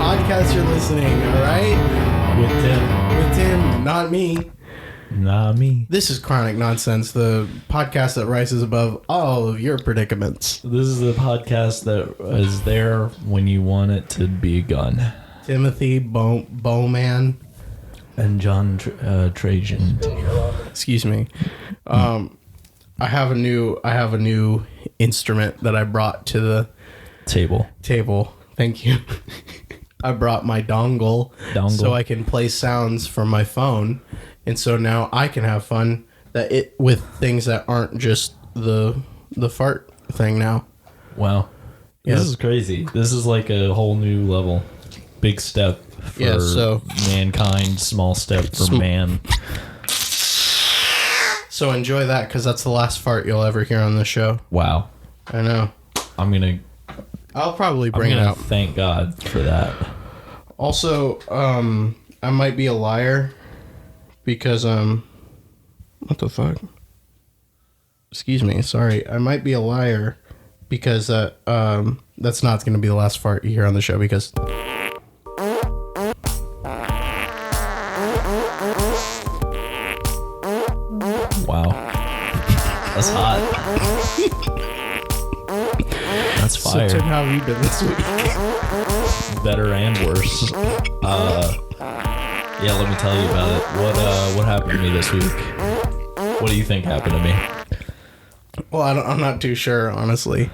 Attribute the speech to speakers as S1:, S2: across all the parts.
S1: podcast you're listening, all right? With Tim, not me.
S2: Not me.
S1: This is Chronic Nonsense, the podcast that rises above all of your predicaments.
S2: This is the podcast that is there when you want it to be gun.
S1: Timothy Bowman.
S2: And John Trajan.
S1: Excuse me. I have a new instrument that I brought to the
S2: Table.
S1: Thank you. I brought my dongle so I can play sounds from my phone, and so now I can have fun with things that aren't just the fart thing now.
S2: Wow.
S1: Yeah.
S2: This is crazy. This is like a whole new level. Big step for mankind, small step for man.
S1: So enjoy that, because that's the last fart you'll ever hear on the show.
S2: Wow.
S1: I know. I'll probably bring it out.
S2: Thank God for that.
S1: Also, I might be a liar because what the fuck? Excuse me. Sorry, I might be a liar because that's not going to be the last fart you hear on the show because.
S2: Wow. That's hot. That's fire.
S1: So Tim, how have you been this week?
S2: Better and worse. Yeah, let me tell you about it. What happened to me this week? What do you think happened to me?
S1: Well, I'm not too sure, honestly.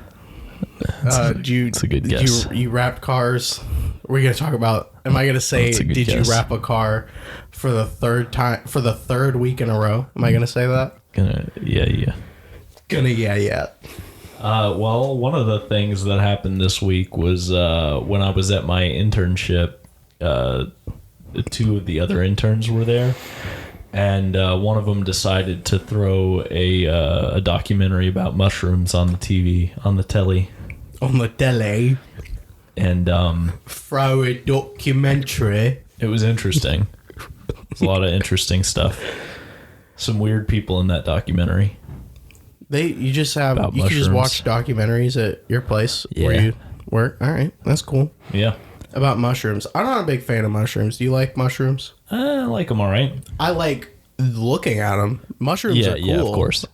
S2: It's a good guess.
S1: You wrapped cars? We're gonna talk about. Am I gonna say? Did you wrap a car for the third week in a row? Am I gonna say that?
S2: Yeah. Well, one of the things that happened this week was when I was at my internship, two of the other interns were there, and one of them decided to throw a documentary about mushrooms on the TV, on the telly.
S1: On the telly.
S2: And
S1: throw a documentary.
S2: It was interesting. There's a lot of interesting stuff. Some weird people in that documentary.
S1: You can just watch documentaries at your place where you work. All right, that's cool.
S2: Yeah. About
S1: mushrooms. I'm not a big fan of mushrooms. Do you like mushrooms?
S2: I like them all right.
S1: I like looking at them. Mushrooms are cool.
S2: Yeah,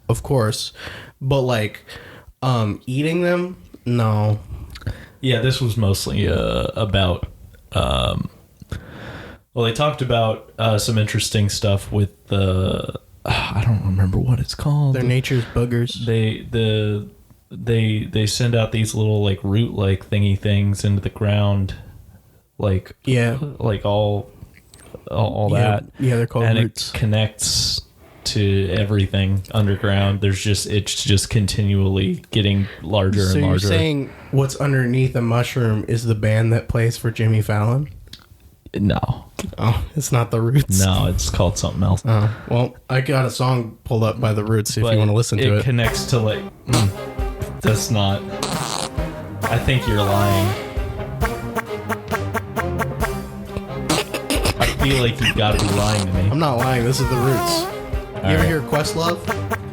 S2: of course.
S1: But like eating them, no.
S2: Yeah, this was mostly about they talked about some interesting stuff with the I don't remember what it's called.
S1: They're nature's boogers.
S2: They send out these little like root like thingy things into the ground, like all that.
S1: Yeah, they're called
S2: and
S1: roots.
S2: It connects to everything underground. It's just continually getting larger and larger.
S1: So you're saying what's underneath a mushroom is the band that plays for Jimmy Fallon?
S2: No.
S1: Oh, it's not the Roots?
S2: No, it's called something else.
S1: Oh, well, I got a song pulled up by the Roots if you want to listen to it.
S2: It connects to like... that's not... I think you're lying. I feel like you've got to be lying to me.
S1: I'm not lying. This is the Roots. You ever hear Questlove?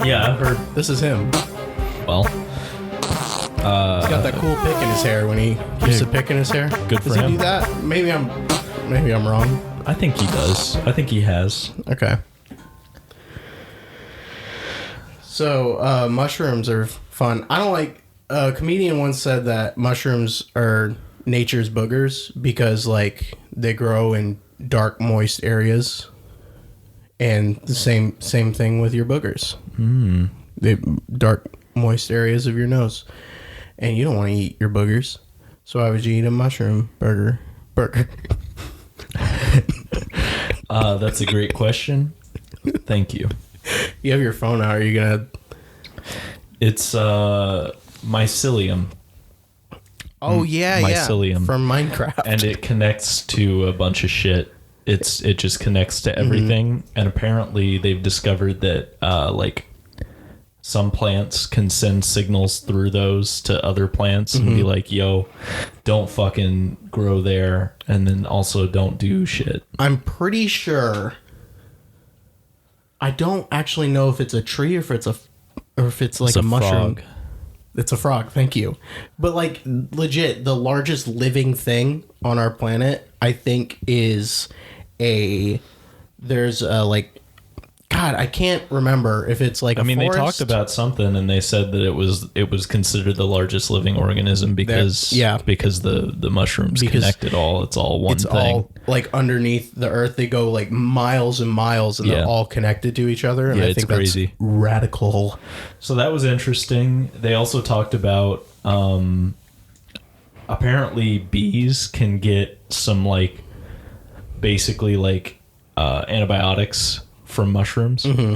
S2: Yeah, I've heard.
S1: This is him.
S2: Well...
S1: he's got that cool pick in his hair when he keeps the pick in his hair.
S2: Good for him.
S1: Does he do that? Maybe I'm wrong.
S2: I think he does. I think he has.
S1: Okay. So, mushrooms are fun. I don't like... A comedian once said that mushrooms are nature's boogers because, like, they grow in dark, moist areas. And the same thing with your boogers. The dark, moist areas of your nose. And you don't want to eat your boogers. So why would you eat a mushroom burger?
S2: That's a great question. Thank you.
S1: You have your phone out. Are you gonna?
S2: It's mycelium.
S1: Oh yeah,
S2: mycelium
S1: from Minecraft,
S2: and it connects to a bunch of shit. It just connects to everything, and apparently they've discovered that like some plants can send signals through those to other plants and be like, yo, don't fucking grow there. And then also don't do shit.
S1: I'm pretty sure. I don't actually know if it's a tree or if it's like a mushroom.
S2: Frog.
S1: It's a frog. Thank you. But like legit, the largest living thing on our planet, I think, is there's like, God, I can't remember if it's like
S2: they talked about something and they said that it was considered the largest living organism because the mushrooms connect it all. It's all one thing. All
S1: like underneath the earth. They go like miles and miles and they're all connected to each other. And I think that's crazy. Radical.
S2: So that was interesting. They also talked about apparently bees can get some like basically like antibiotics from mushrooms. Mm-hmm.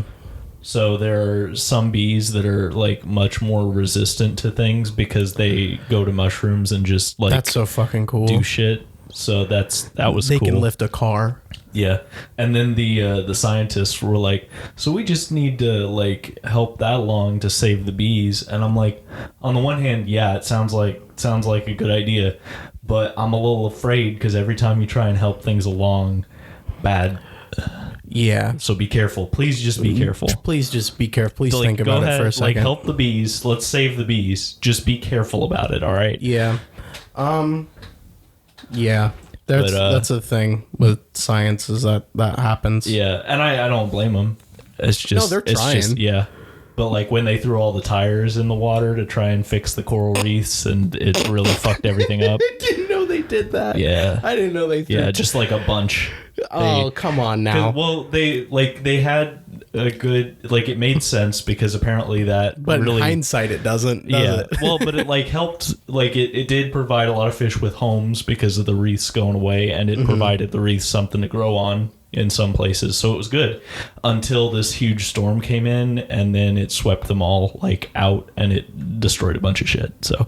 S2: So there are some bees that are like much more resistant to things because they go to mushrooms and just like
S1: that's so fucking cool.
S2: Do shit. So that was
S1: they
S2: cool.
S1: They can lift a car.
S2: Yeah. And then the scientists were like, so we just need to like help that along to save the bees. And I'm like, on the one hand, yeah, it sounds like a good idea, but I'm a little afraid because every time you try and help things along, bad.
S1: Yeah.
S2: So be careful. Please just be careful.
S1: Please just be careful. Please so, think about it for a second.
S2: Like help the bees. Let's save the bees. Just be careful about it. All right.
S1: Yeah. Yeah. That's a thing with science is that happens.
S2: Yeah, and I don't blame them. It's just
S1: they're trying.
S2: Yeah. But like when they threw all the tires in the water to try and fix the coral reefs, and it really fucked everything up.
S1: I didn't know they did that.
S2: Yeah,
S1: I didn't know they.
S2: Just like a bunch.
S1: Come on now.
S2: Well, they had a good like it made sense because apparently that.
S1: But
S2: really,
S1: in hindsight, it doesn't. Does it?
S2: Well, but it like helped. Like it did provide a lot of fish with homes because of the reefs going away, and it provided the reefs something to grow on in some places, so it was good until this huge storm came in, and then it swept them all like out, and it destroyed a bunch of shit. So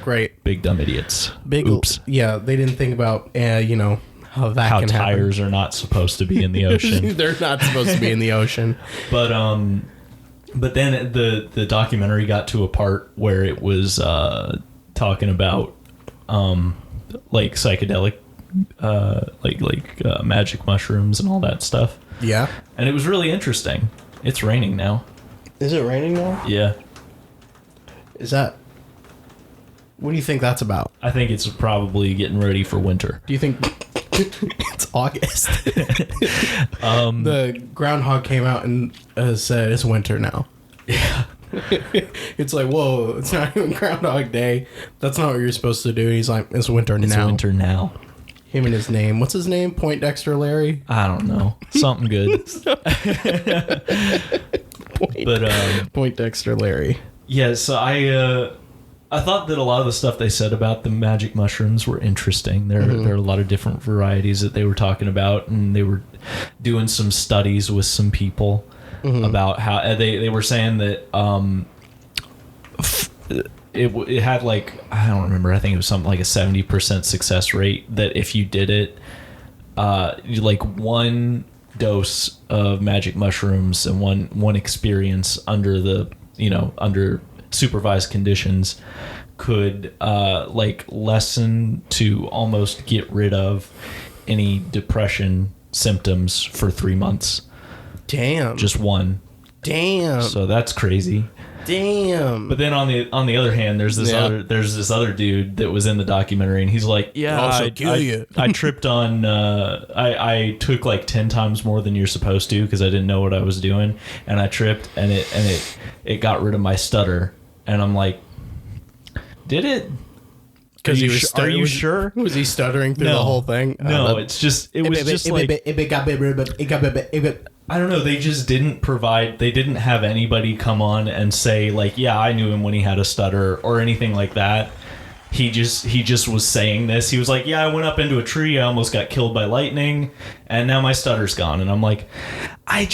S1: great,
S2: big dumb idiots.
S1: Big oops. Yeah, they didn't think about how can
S2: tires
S1: happen.
S2: Are not supposed to be in the ocean.
S1: They're not supposed to be in the ocean.
S2: But then the documentary got to a part where it was talking about like psychedelic magic mushrooms and all that stuff.
S1: Yeah.
S2: And it was really interesting. It's raining now.
S1: Is it raining now?
S2: Yeah.
S1: What do you think that's about?
S2: I think it's probably getting ready for winter.
S1: Do you think it's August? The groundhog came out and said it's winter now.
S2: Yeah.
S1: It's like, whoa, it's not even Groundhog Day. That's not what you're supposed to do. He's like, it's winter now.
S2: It's winter now.
S1: Him and his name. What's his name? Poindexter Larry?
S2: I don't know. Something good.
S1: Poindexter Larry.
S2: Yeah, so I thought that a lot of the stuff they said about the magic mushrooms were interesting. There are a lot of different varieties that they were talking about, and they were doing some studies with some people about how they were saying that it had like, I don't remember, I think it was something like a 70% success rate, that if you did it like one dose of magic mushrooms and one experience under supervised conditions could like lessen to almost get rid of any depression symptoms for 3 months.
S1: Damn.
S2: Just one.
S1: Damn.
S2: So that's crazy.
S1: Damn.
S2: But then on the other hand, there's this other dude that was in the documentary, and he's like, I tripped on I took like 10 times more than you're supposed to because I didn't know what I was doing, and I tripped, and it got rid of my stutter. And I'm like, did it?
S1: Because
S2: are you sure?
S1: Was he stuttering through the whole thing?
S2: No, it was just like I don't know. They just didn't provide. They didn't have anybody come on and say like, yeah, I knew him when he had a stutter or anything like that. He just was saying this. He was like, yeah, I went up into a tree. I almost got killed by lightning, and now my stutter's gone. And I'm like, I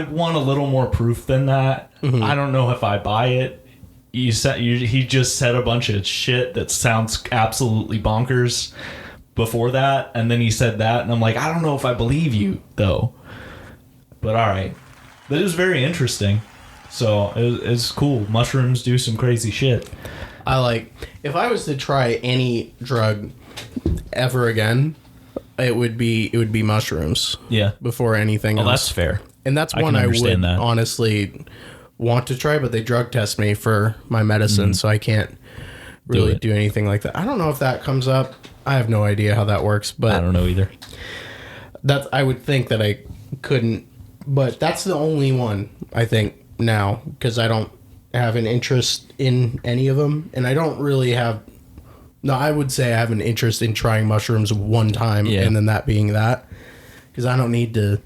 S2: want a little more proof than that. Mm-hmm. I don't know if I buy it. He just said a bunch of shit that sounds absolutely bonkers before that, and then he said that, and I'm like, I don't know if I believe you though. But all right, that is very interesting. So it's cool. Mushrooms do some crazy shit.
S1: If I was to try any drug ever again, it would be mushrooms.
S2: Yeah.
S1: Before anything else.
S2: Oh, that's fair.
S1: And that's one I would honestly want to try, but they drug test me for my medicine, so I can't really do anything like that. I don't know if that comes up. I have no idea how that works, but
S2: I don't know either.
S1: I would think that I couldn't, but that's the only one I think now, because I don't have an interest in any of them, and I don't really have. No, I would say I have an interest in trying mushrooms one time, and then that being that, because I don't need to.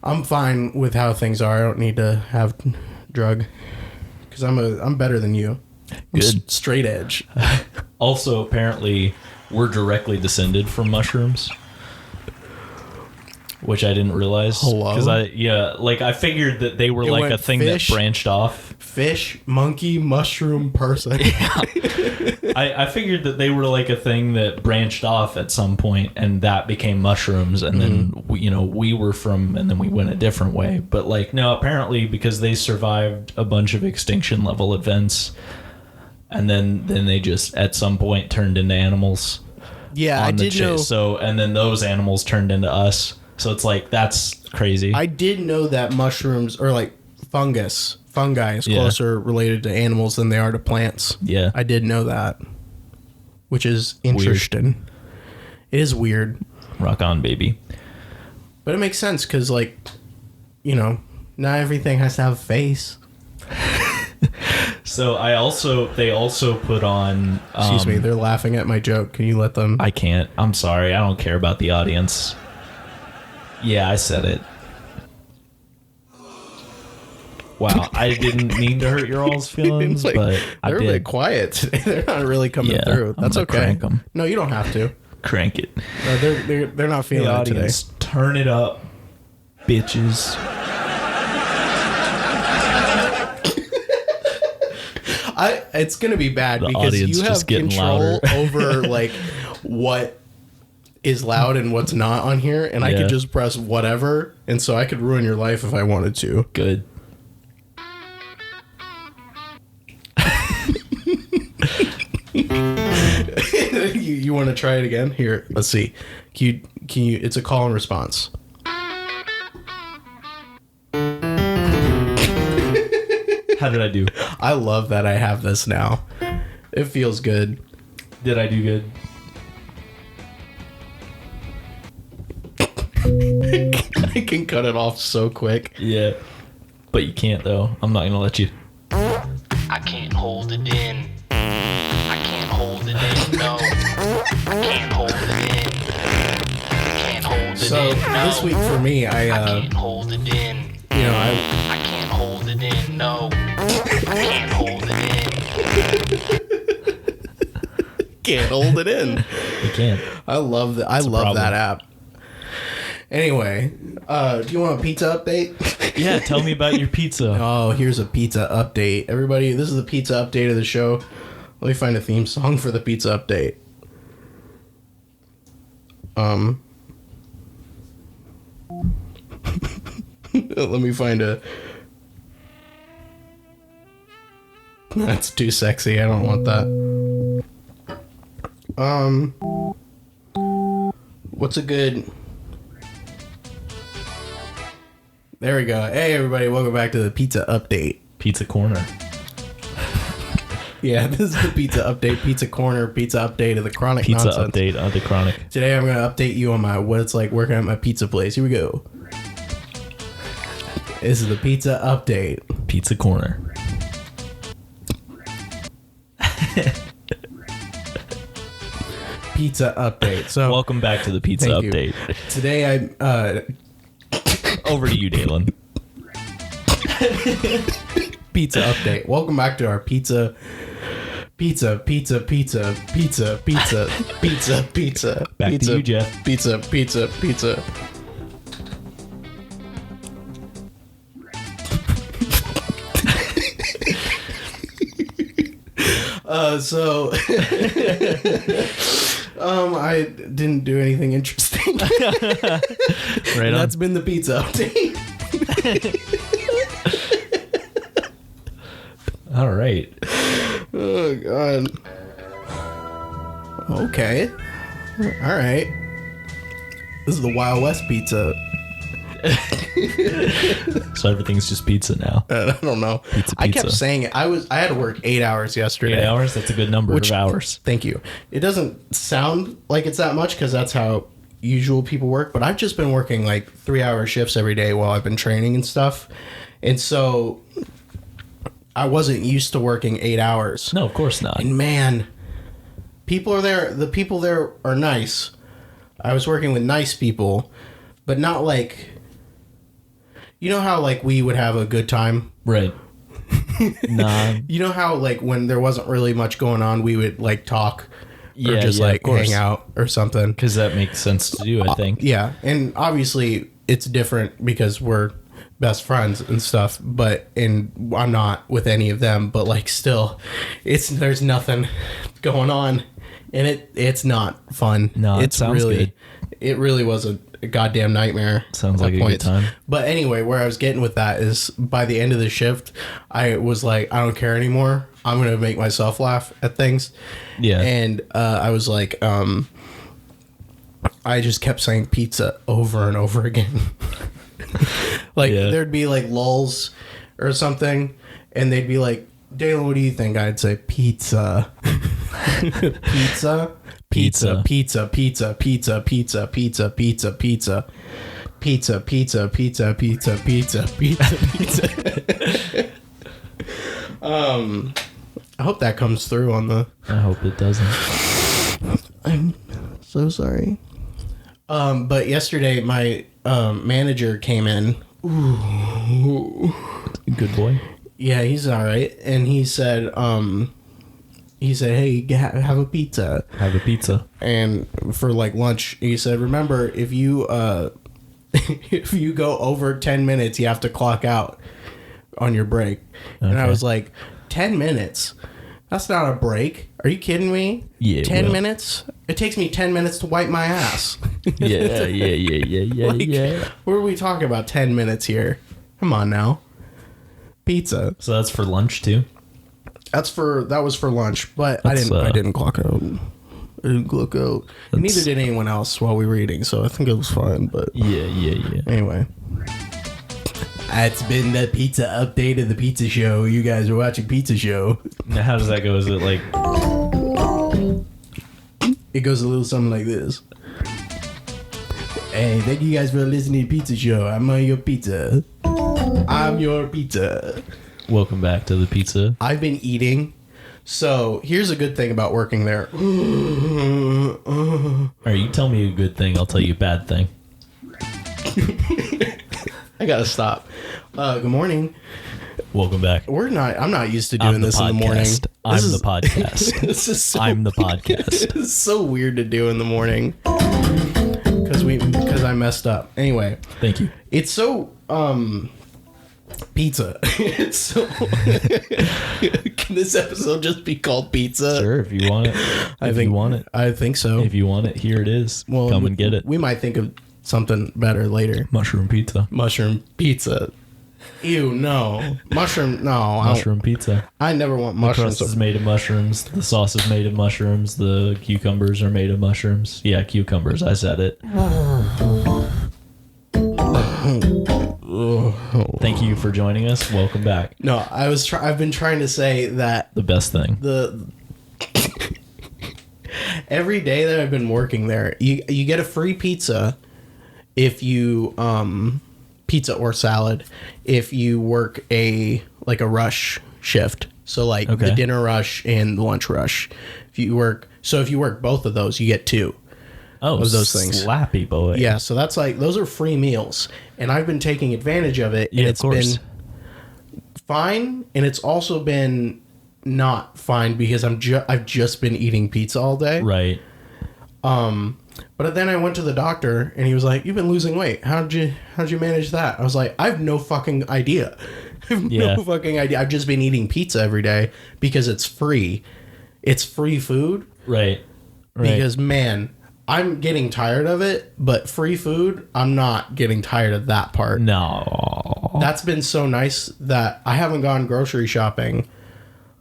S1: I'm fine with how things are. I don't need to have drug, because I'm better than you.
S2: Good.
S1: Straight edge.
S2: Also, apparently, we're directly descended from mushrooms, which I didn't realize.
S1: Hello?
S2: Because I figured that they were
S1: It
S2: like
S1: went
S2: a thing
S1: fish,
S2: that branched off.
S1: Fish, monkey, mushroom, person.
S2: I figured that they were like a thing that branched off at some point, and that became mushrooms, and then we were from, and then we went a different way. But like, no, apparently because they survived a bunch of extinction level events, and then they just at some point turned into animals.
S1: Yeah, I did know.
S2: So, and then those animals turned into us. So it's like, that's crazy.
S1: I did know that mushrooms, or like fungi is closer related to animals than they are to plants.
S2: Yeah.
S1: I did know that, which is interesting. It is weird.
S2: Rock on, baby.
S1: But it makes sense because, like, not everything has to have a face.
S2: So they also put on...
S1: Excuse me, they're laughing at my joke. Can you let them...
S2: I can't. I'm sorry. I don't care about the audience. Yeah, I said it. Wow, I didn't mean to hurt your all's feelings, but I did.
S1: They're a bit quiet today. They're not really coming through. That's okay.
S2: Crank them.
S1: No, you don't have to.
S2: Crank it.
S1: No, they're not feeling it today.
S2: Turn it up, bitches.
S1: It's gonna be bad
S2: The
S1: because
S2: audience
S1: you have
S2: just getting
S1: control
S2: louder.
S1: over like what is loud and what's not on here, and I could just press whatever, and so I could ruin your life if I wanted to.
S2: Good.
S1: You want to try it again? Here, let's see. Can you? It's a call and response.
S2: How did I do?
S1: I love that I have this now. It feels good.
S2: Did I do good?
S1: I can cut it off so quick.
S2: Yeah. But you can't, though. I'm not going to let you.
S3: I can't hold it in. I can't hold it in, no. I can't hold it in. Can't hold it
S1: So
S3: in, no.
S1: this week for me,
S3: I can't hold it in. I can't hold it in, no. I can't hold it in.
S1: can't hold it in.
S2: You can't.
S1: I love that. I love that app. Anyway, do you want a pizza update?
S2: Yeah, tell me about your pizza.
S1: Oh, here's a pizza update. Everybody, this is the pizza update of the show. Let me find a theme song for the pizza update. Let me find a... That's too sexy. I don't want that. What's a good... There we go. Hey, everybody. Welcome back to the pizza update.
S2: Pizza corner.
S1: Yeah, this is the pizza update, pizza corner, pizza update of the chronic
S2: Pizza
S1: nonsense.
S2: update of the chronic.
S1: Today I'm going to update you on what it's like working at my pizza place. Here we go. This is the pizza update.
S2: Pizza corner.
S1: Pizza update. So
S2: Welcome back to the pizza
S1: Thank you.
S2: update.
S1: Today I
S2: Over to you, Daylen.
S1: pizza update. Welcome back to our pizza pizza.
S2: Back to you, Jeff.
S1: Pizza. So I didn't do anything interesting.
S2: Right on.
S1: That's been the pizza update.
S2: All right.
S1: Oh god. Okay. All right. This is the Wild West pizza.
S2: So everything's just pizza now.
S1: I don't know. I kept saying it. I had to work 8 hours yesterday.
S2: 8 hours? That's a good number of hours.
S1: Thank you. It doesn't sound like it's that much because that's how usual people work, but I've just been working like 3-hour shifts every day while I've been training and stuff. And so I wasn't used to working 8 hours.
S2: No, of course not.
S1: And man, people are there. The people there are nice. I was working with nice people, but not like, you know how like we would have a good time?
S2: Right. Nah.
S1: You know how like when there wasn't really much going on, we would like talk or just
S2: of
S1: like
S2: course.
S1: hang out or something.
S2: Because that makes sense to do, I think.
S1: Yeah. And obviously it's different because we're best friends and stuff, and I'm not with any of them, but like still there's nothing going on and it's not fun.
S2: No, it sounds good.
S1: It really was a goddamn nightmare.
S2: Sounds like a good time.
S1: But anyway, where I was getting with that is by the end of the shift, I was like, I don't care anymore. I'm going to make myself laugh at things.
S2: Yeah.
S1: And I was like, I just kept saying pizza over and over again. Like there'd be like lulls or something and they'd be like, Daylen, what do you think? I'd say pizza. Pizza. Pizza, pizza, pizza, pizza, pizza, pizza, pizza, pizza, pizza, pizza, pizza, pizza, pizza, pizza, pizza. I hope that comes through on the.
S2: I hope it doesn't.
S1: I'm so sorry. But yesterday my manager came in. Ooh.
S2: Good boy.
S1: Yeah, he's all right, and he said, hey, have a pizza.
S2: Have a pizza.
S1: And for like lunch, he said, remember, if you if you go over 10 minutes, you have to clock out on your break. Okay. And I was like, 10 minutes? That's not a break. Are you kidding me?
S2: Yeah.
S1: 10 minutes? It takes me 10 minutes to wipe my ass.
S2: Yeah.
S1: Like, what are we talking about 10 minutes here? Come on now. Pizza.
S2: So that's for lunch too?
S1: That was for lunch, but I didn't clock out. I didn't clock out. And neither did anyone else while we were eating, so I think it was fine, but
S2: yeah.
S1: Anyway. That's been the pizza update of the pizza show. You guys are watching Pizza Show.
S2: Now how does that go? Is it like
S1: it goes a little something like this. Hey, thank you guys for listening to Pizza Show. I'm your pizza. I'm your pizza.
S2: Welcome back to the pizza.
S1: I've been eating. So here's a good thing about working there.
S2: Alright, you tell me a good thing, I'll tell you a bad thing.
S1: I gotta stop. Good morning.
S2: Welcome back.
S1: I'm not used to doing this in the morning.
S2: I'm the podcast.
S1: This is so
S2: I'm the
S1: weird.
S2: podcast.
S1: It's so weird to do in the morning. Because I messed up. Anyway.
S2: Thank you.
S1: It's so pizza. It's so can this episode just be called pizza?
S2: Sure, if you want it. I think
S1: so.
S2: If you want it, here it is. Well, come and get it.
S1: We might think of something better later.
S2: Mushroom pizza.
S1: Mushroom pizza. Ew, no. Mushroom, no.
S2: Mushroom pizza.
S1: I never want mushrooms.
S2: The crust is made of mushrooms. The sauce is made of mushrooms. The cucumbers are made of mushrooms. Yeah, cucumbers. I said it. Thank you for joining us. Welcome back.
S1: No, I've been trying to say that
S2: the best thing.
S1: Every day that I've been working there, you get a free pizza if you pizza or salad if you work a rush shift. So like the dinner rush and the lunch rush. If you work both of those, you get 2.
S2: Of those things. Slappy boy.
S1: Yeah, so that's like those are free meals, and I've been taking advantage of it. And it's been fine, and it's also been not fine because I've just been eating pizza all day.
S2: Right.
S1: But then I went to the doctor, and he was like, "You've been losing weight. How'd you manage that?" I was like, "I have no fucking idea. No fucking idea. I've just been eating pizza every day because it's free. It's free food.
S2: Right.
S1: Because man." I'm getting tired of it, but free food, I'm not getting tired of that part.
S2: No.
S1: That's been so nice that I haven't gone grocery shopping.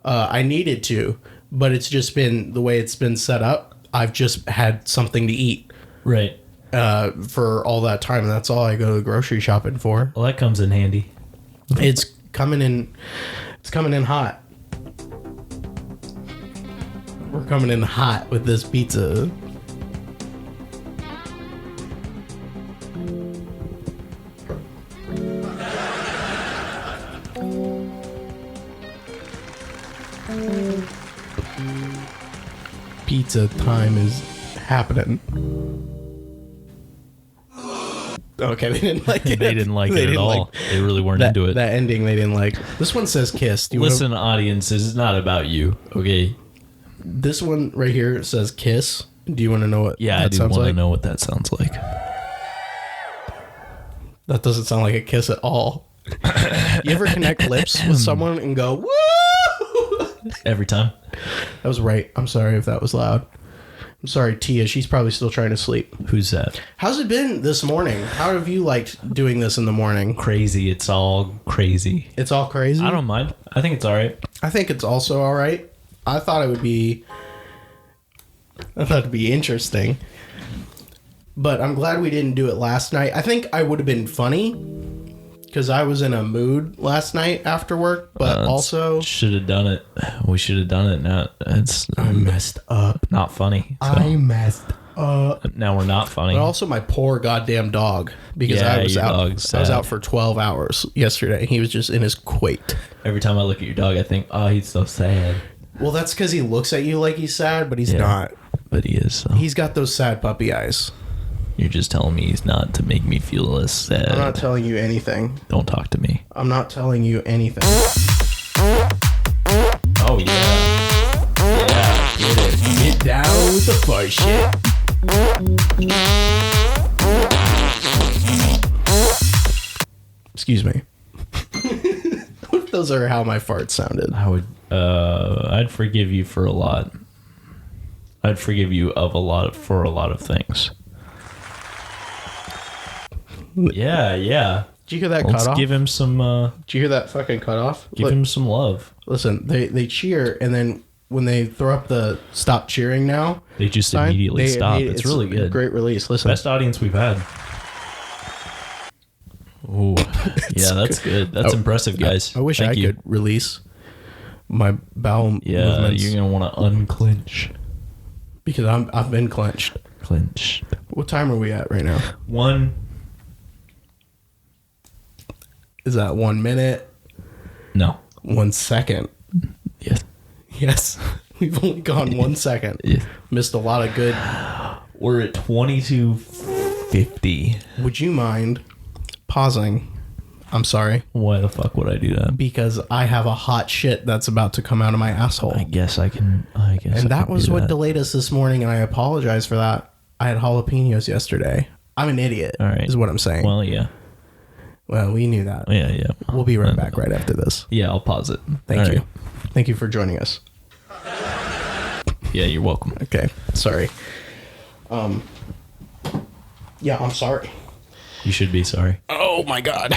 S1: I needed to, but it's just been the way it's been set up. I've just had something to eat.
S2: Right.
S1: for all that time. And that's all I go grocery shopping for.
S2: Well, that comes in handy.
S1: It's coming in hot. We're coming in hot with this pizza. Pizza time is happening. Okay, they didn't like it.
S2: They didn't like it at all. They really weren't
S1: that,
S2: into it.
S1: That ending they didn't like. This one says kiss. Do you
S2: Listen, audience, this is not about you, okay?
S1: This one right here says kiss. Do you want to know what
S2: Yeah,
S1: that
S2: I do
S1: sounds
S2: want to
S1: like?
S2: know what that sounds like.
S1: That doesn't sound like a kiss at all. You ever connect lips with someone and go, woo?
S2: Every time.
S1: That was right. I'm sorry if that was loud. I'm sorry, Tia. She's probably still trying to sleep.
S2: Who's that?
S1: How's it been this morning? How have you liked doing this in the morning?
S2: Crazy. It's all crazy.
S1: It's all crazy?
S2: I don't mind. I think it's all right.
S1: I think it's also all right. I thought it'd be interesting. But I'm glad we didn't do it last night. I think I would have been funny because I was in a mood last night after work, but also
S2: should have done it. We should have done it. Now it's
S1: I messed up.
S2: not funny. So
S1: I messed up.
S2: now we're not funny.
S1: But also my poor goddamn dog because
S2: Yeah,
S1: I was
S2: your
S1: out.
S2: dog's
S1: I was
S2: sad.
S1: out for 12 hours yesterday. He was just in his quake.
S2: Every time I look at your dog, I think, oh, he's so sad.
S1: Well, that's because he looks at you like he's sad, but he's
S2: Yeah.
S1: not.
S2: But he is. So.
S1: He's got those sad puppy eyes.
S2: You're just telling me he's not to make me feel less sad.
S1: I'm not telling you anything.
S2: Don't talk to me.
S1: I'm not telling you anything.
S2: Oh, yeah. Yeah, get it.
S1: Get down with the fart shit. Excuse me. What if those are how my farts sounded?
S2: I would, I'd forgive you for a lot. I'd forgive you for a lot of things. Yeah, yeah.
S1: Did you hear that
S2: Let's
S1: cut off?
S2: give him some,
S1: Did you hear that fucking cut off?
S2: give him some love.
S1: Listen, they cheer, and then when they throw up the stop cheering now
S2: They just
S1: sign,
S2: immediately
S1: they
S2: stop.
S1: immediately-
S2: It's really
S1: a
S2: good.
S1: Great release. Listen.
S2: Best audience we've had. Ooh, yeah, that's good. That's impressive, guys.
S1: I wish
S2: Thank
S1: I
S2: you.
S1: could release my bowel
S2: Yeah,
S1: movements
S2: you're gonna want to unclench,
S1: because I've been clenched.
S2: clench.
S1: What time are we at right now?
S2: 1.
S1: Is that 1 minute?
S2: No.
S1: 1 second?
S2: Yes.
S1: Yes. We've only gone 1 second.
S2: Yeah.
S1: Missed a lot of good.
S2: We're at 22:50.
S1: Would you mind pausing? I'm sorry.
S2: Why the fuck would I do that?
S1: Because I have a hot shit that's about to come out of my asshole.
S2: I guess I can.
S1: And that was what
S2: the.
S1: delayed us this morning, and I apologize for that. I had jalapenos yesterday. I'm an idiot,
S2: All right.
S1: is what I'm saying.
S2: Well, yeah,
S1: Well, we knew that.
S2: yeah.
S1: We'll be right back right after this.
S2: Yeah, I'll pause it.
S1: Thank
S2: All
S1: you.
S2: right.
S1: Thank you for joining us.
S2: Yeah, you're welcome.
S1: Okay, sorry. Yeah, I'm sorry.
S2: You should be sorry.
S1: Oh my god.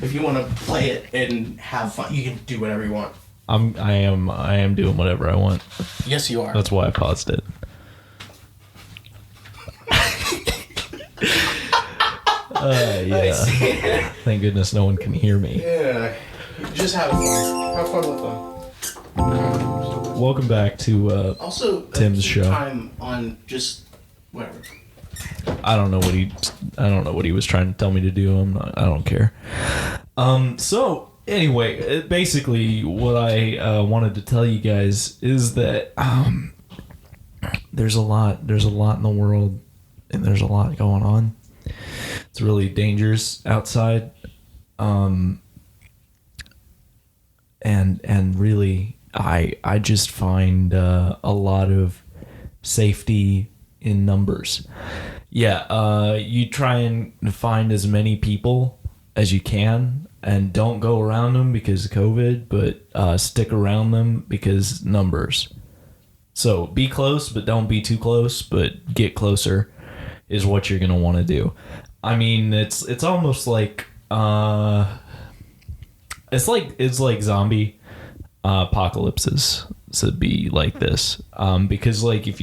S1: If you want to play it and have fun, you can do whatever you want.
S2: I am doing whatever I want.
S1: Yes, you are.
S2: That's why I paused it. Yeah. Thank goodness no one can hear me.
S1: Yeah. Just have fun. Have fun with them.
S2: Welcome back to.
S1: Also,
S2: Tim's
S1: keep
S2: show.
S1: time on just whatever.
S2: I don't know what he was trying to tell me to do. I don't care. So anyway, basically what I wanted to tell you guys is that there's a lot in the world, and there's a lot going on. It's really dangerous outside. And really I just find a lot of safety in numbers. Yeah, you try and find as many people as you can, and don't go around them because of COVID, but stick around them because numbers. So be close, but don't be too close, but get closer is what you're going to want to do. I mean, it's almost like it's like zombie apocalypses to be like this, because like if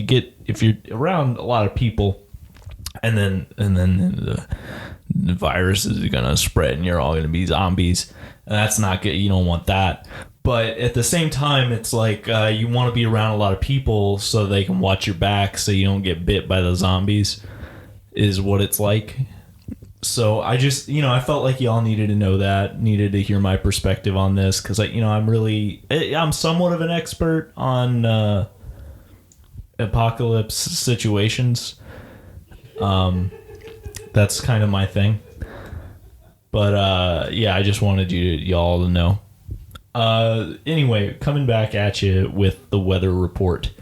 S2: you're around a lot of people and then the virus is gonna spread and you're all gonna be zombies, and that's not good. You don't want that. But at the same time, it's like you want to be around a lot of people so they can watch your back so you don't get bit by the zombies, is what it's like. So I just, I felt like y'all needed to know that, needed to hear my perspective on this, because I'm somewhat of an expert on apocalypse situations. That's kind of my thing. But I just wanted y'all to know. Anyway, coming back at you with the weather report.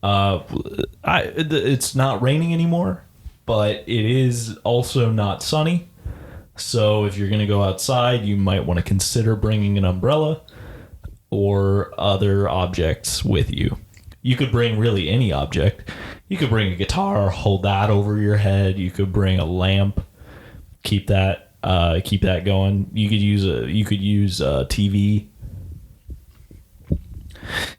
S2: It's not raining anymore, but it is also not sunny. So if you're going to go outside, you might want to consider bringing an umbrella or other objects with you. You could bring really any object. You could bring a guitar, hold that over your head. You could bring a lamp, keep that going. You could use a TV.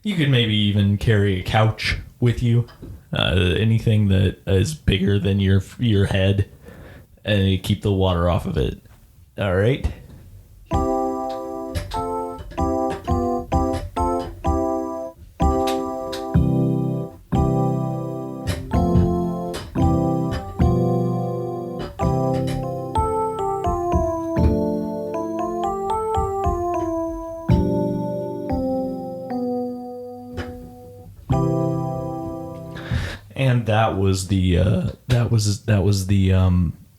S2: You could maybe even carry a couch with you. Anything that is bigger than your head, and you keep the water off of it. All right. And that was the I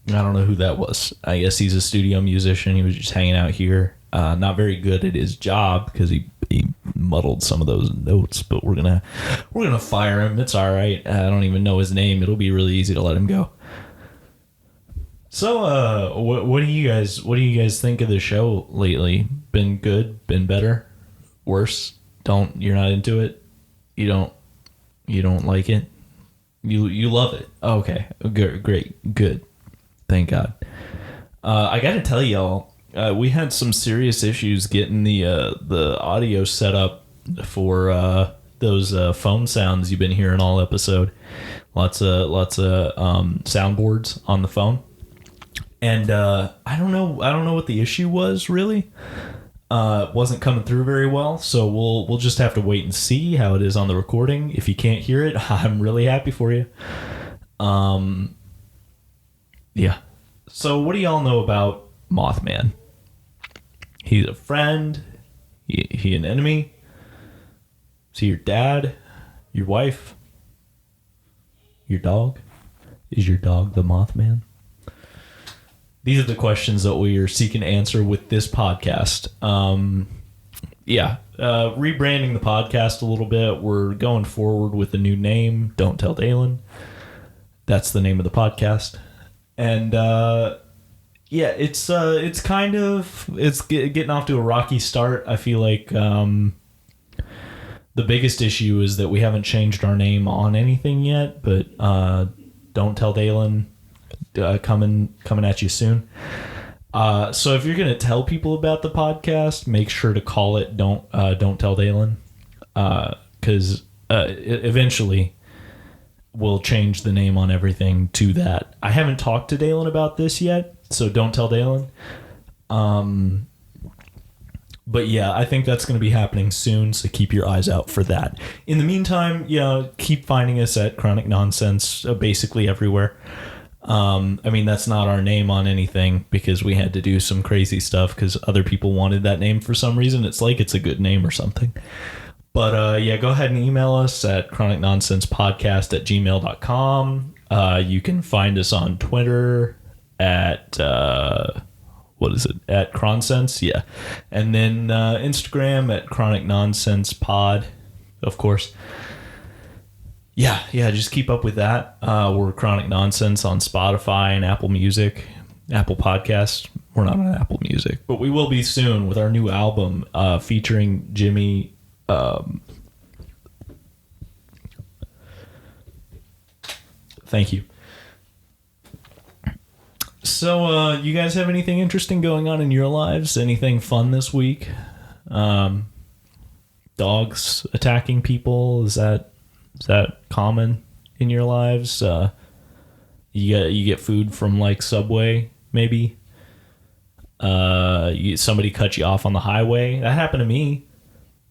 S2: don't know who that was. I guess he's a studio musician. He was just hanging out here. Not very good at his job because he muddled some of those notes. But we're gonna fire him. It's all right. I don't even know his name. It'll be really easy to let him go. So what do you guys think of the show lately? Been good? Been better? Worse? You're not into it? You don't like it? You love it. Oh, okay. Great. Good. Thank God. I got to tell y'all, we had some serious issues getting the audio set up for those phone sounds you've been hearing all episode. Lots of soundboards on the phone. And I don't know what the issue was really. It wasn't coming through very well, so we'll just have to wait and see how it is on the recording. If you can't hear it, I'm really happy for you. Yeah. So what do y'all know about Mothman? He's a friend. He an enemy? Is he your dad? Your wife? Your dog? Is your dog the Mothman? These are the questions that we are seeking to answer with this podcast. Rebranding the podcast a little bit. We're going forward with a new name, Don't Tell Daylen. That's the name of the podcast. And it's getting off to a rocky start. I feel like the biggest issue is that we haven't changed our name on anything yet, but Don't Tell Daylen coming at you soon. So if you're gonna tell people about the podcast, make sure to call it Don't Tell Daylen, because eventually we'll change the name on everything to that. I haven't talked to Daylen about this yet, so Don't Tell Daylen. But yeah, I think that's going to be happening soon, so keep your eyes out for that. In the meantime, keep finding us at Chronic Nonsense basically everywhere. That's not our name on anything because we had to do some crazy stuff because other people wanted that name for some reason. It's like it's a good name or something. But go ahead and email us at chronicnonsensepodcast@gmail.com. You can find us on Twitter at at Cronsense, yeah. And then Instagram at Chronic Nonsense Pod, of course. Yeah, just keep up with that. We're Chronic Nonsense on Spotify and Apple Music, Apple Podcasts. We're not on Apple Music, but we will be soon with our new album featuring Jimmy. Thank you. So, you guys have anything interesting going on in your lives? Anything fun this week? Dogs attacking people? Is that common in your lives? You get food from like Subway, maybe. Somebody cut you off on the highway. That happened to me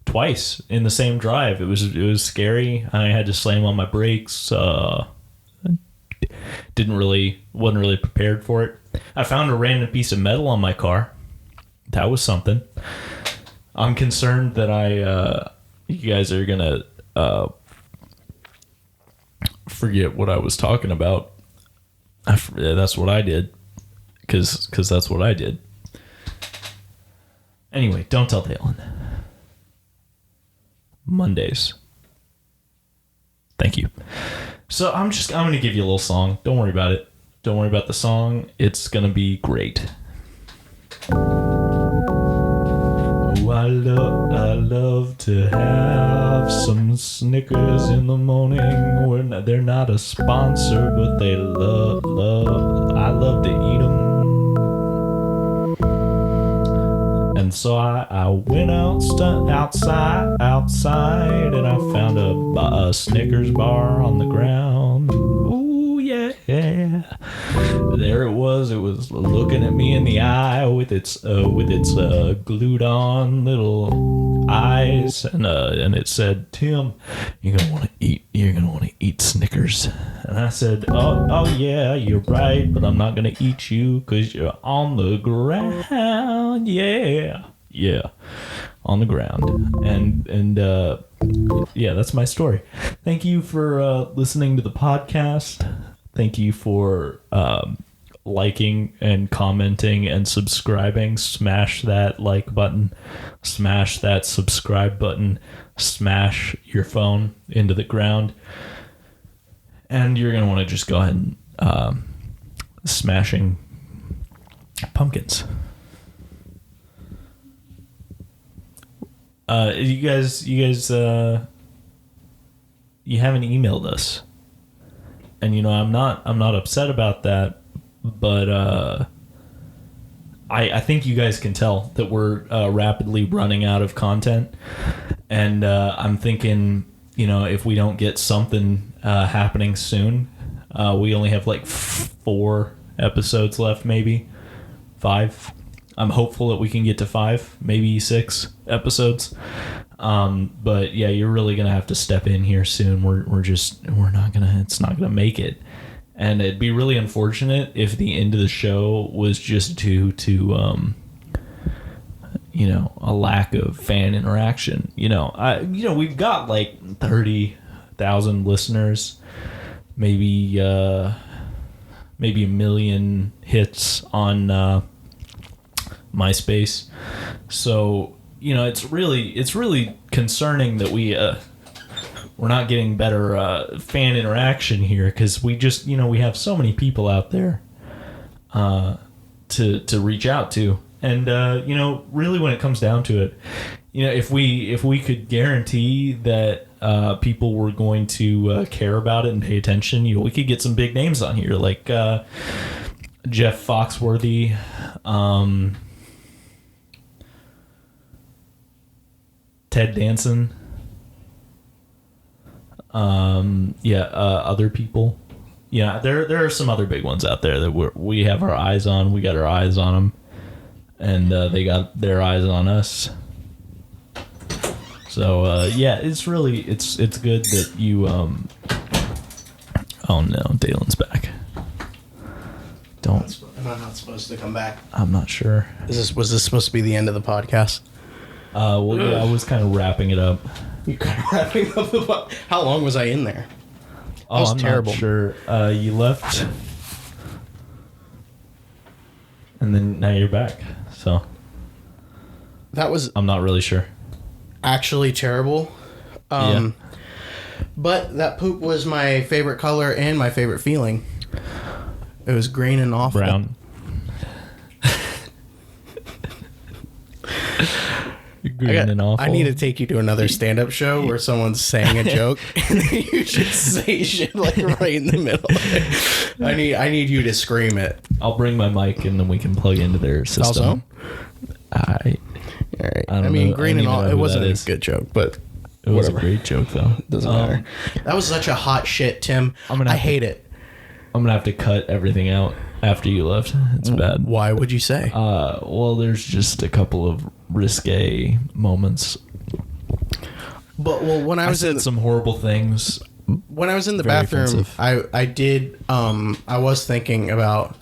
S2: twice in the same drive. It was scary. I had to slam on my brakes. Wasn't really prepared for it. I found a random piece of metal on my car. That was something. I'm concerned that you guys are gonna forget what I was talking about. That's what I did, because that's what I did. Anyway, don't tell Daylen. Mondays. Thank you. So I'm going to give you a little song. Don't worry about it. Don't worry about the song. It's going to be great. Oh, I love to have some Snickers in the morning. They're not a sponsor, but I love to eat them. And so I went outside, and I found a Snickers bar on the ground. Ooh, yeah. There it was. It was looking at me in the eye with its glued on little eyes, and it said, "Tim, you're gonna want to eat Snickers." And I said, "Oh yeah, you're right, but I'm not gonna eat you because you're on the ground." Yeah, on the ground. And yeah, that's my story. Thank you for listening to the podcast. Thank you for liking and commenting and subscribing. Smash that like button. Smash that subscribe button. Smash your phone into the ground. And you're going to want to just go ahead and smashing pumpkins. You guys, you haven't emailed us. And I'm not upset about that, but I think you guys can tell that we're rapidly running out of content, and I'm thinking, if we don't get something happening soon, we only have like 4 episodes left, maybe 5. I'm hopeful that we can get to 5, maybe 6 episodes. But yeah, you're really gonna have to step in here soon. It's not gonna make it. And it'd be really unfortunate if the end of the show was just due to a lack of fan interaction. We've got like 30,000 listeners, maybe a million hits on MySpace. So it's really concerning that we're not getting better fan interaction here, because we just we have so many people out there to reach out to, and really when it comes down to it, if we could guarantee that people were going to care about it and pay attention, we could get some big names on here, like Jeff Foxworthy, Ted Danson, other people. Yeah, there are some other big ones out there that we have our eyes on. We got our eyes on them, and they got their eyes on us. So yeah, it's good that you. Oh no, Daylen's back. Don't.
S1: Am I not supposed to come back?
S2: I'm not sure.
S1: Was this supposed to be the end of the podcast?
S2: Well, yeah, I was kind of wrapping it up.
S1: You kind of wrapping up the podcast? How long was I in there?
S2: Oh,
S1: that was
S2: I'm
S1: terrible.
S2: Not sure. You left, and then now you're back. So
S1: that was.
S2: I'm not really sure.
S1: Actually terrible.
S2: Yeah.
S1: But that poop was my favorite color and my favorite feeling. It was green and awful.
S2: Brown. Green and awful.
S1: I need to take you to another stand-up show where someone's saying a joke and you just say shit like right in the middle. I need you to scream it.
S2: I'll bring my mic and then we can plug into their system.
S1: Also?
S2: All right.
S1: I mean, green and all. It wasn't a good joke, but
S2: it was a great joke though.
S1: Doesn't matter. That was such a hot shit, Tim. I hate it.
S2: I'm gonna have to cut everything out after you left. It's bad.
S1: Why would you say?
S2: Well, there's just a couple of risque moments.
S1: But when I
S2: I
S1: was
S2: said some horrible things.
S1: when I was in the
S2: Very
S1: bathroom,
S2: offensive.
S1: I did I was thinking about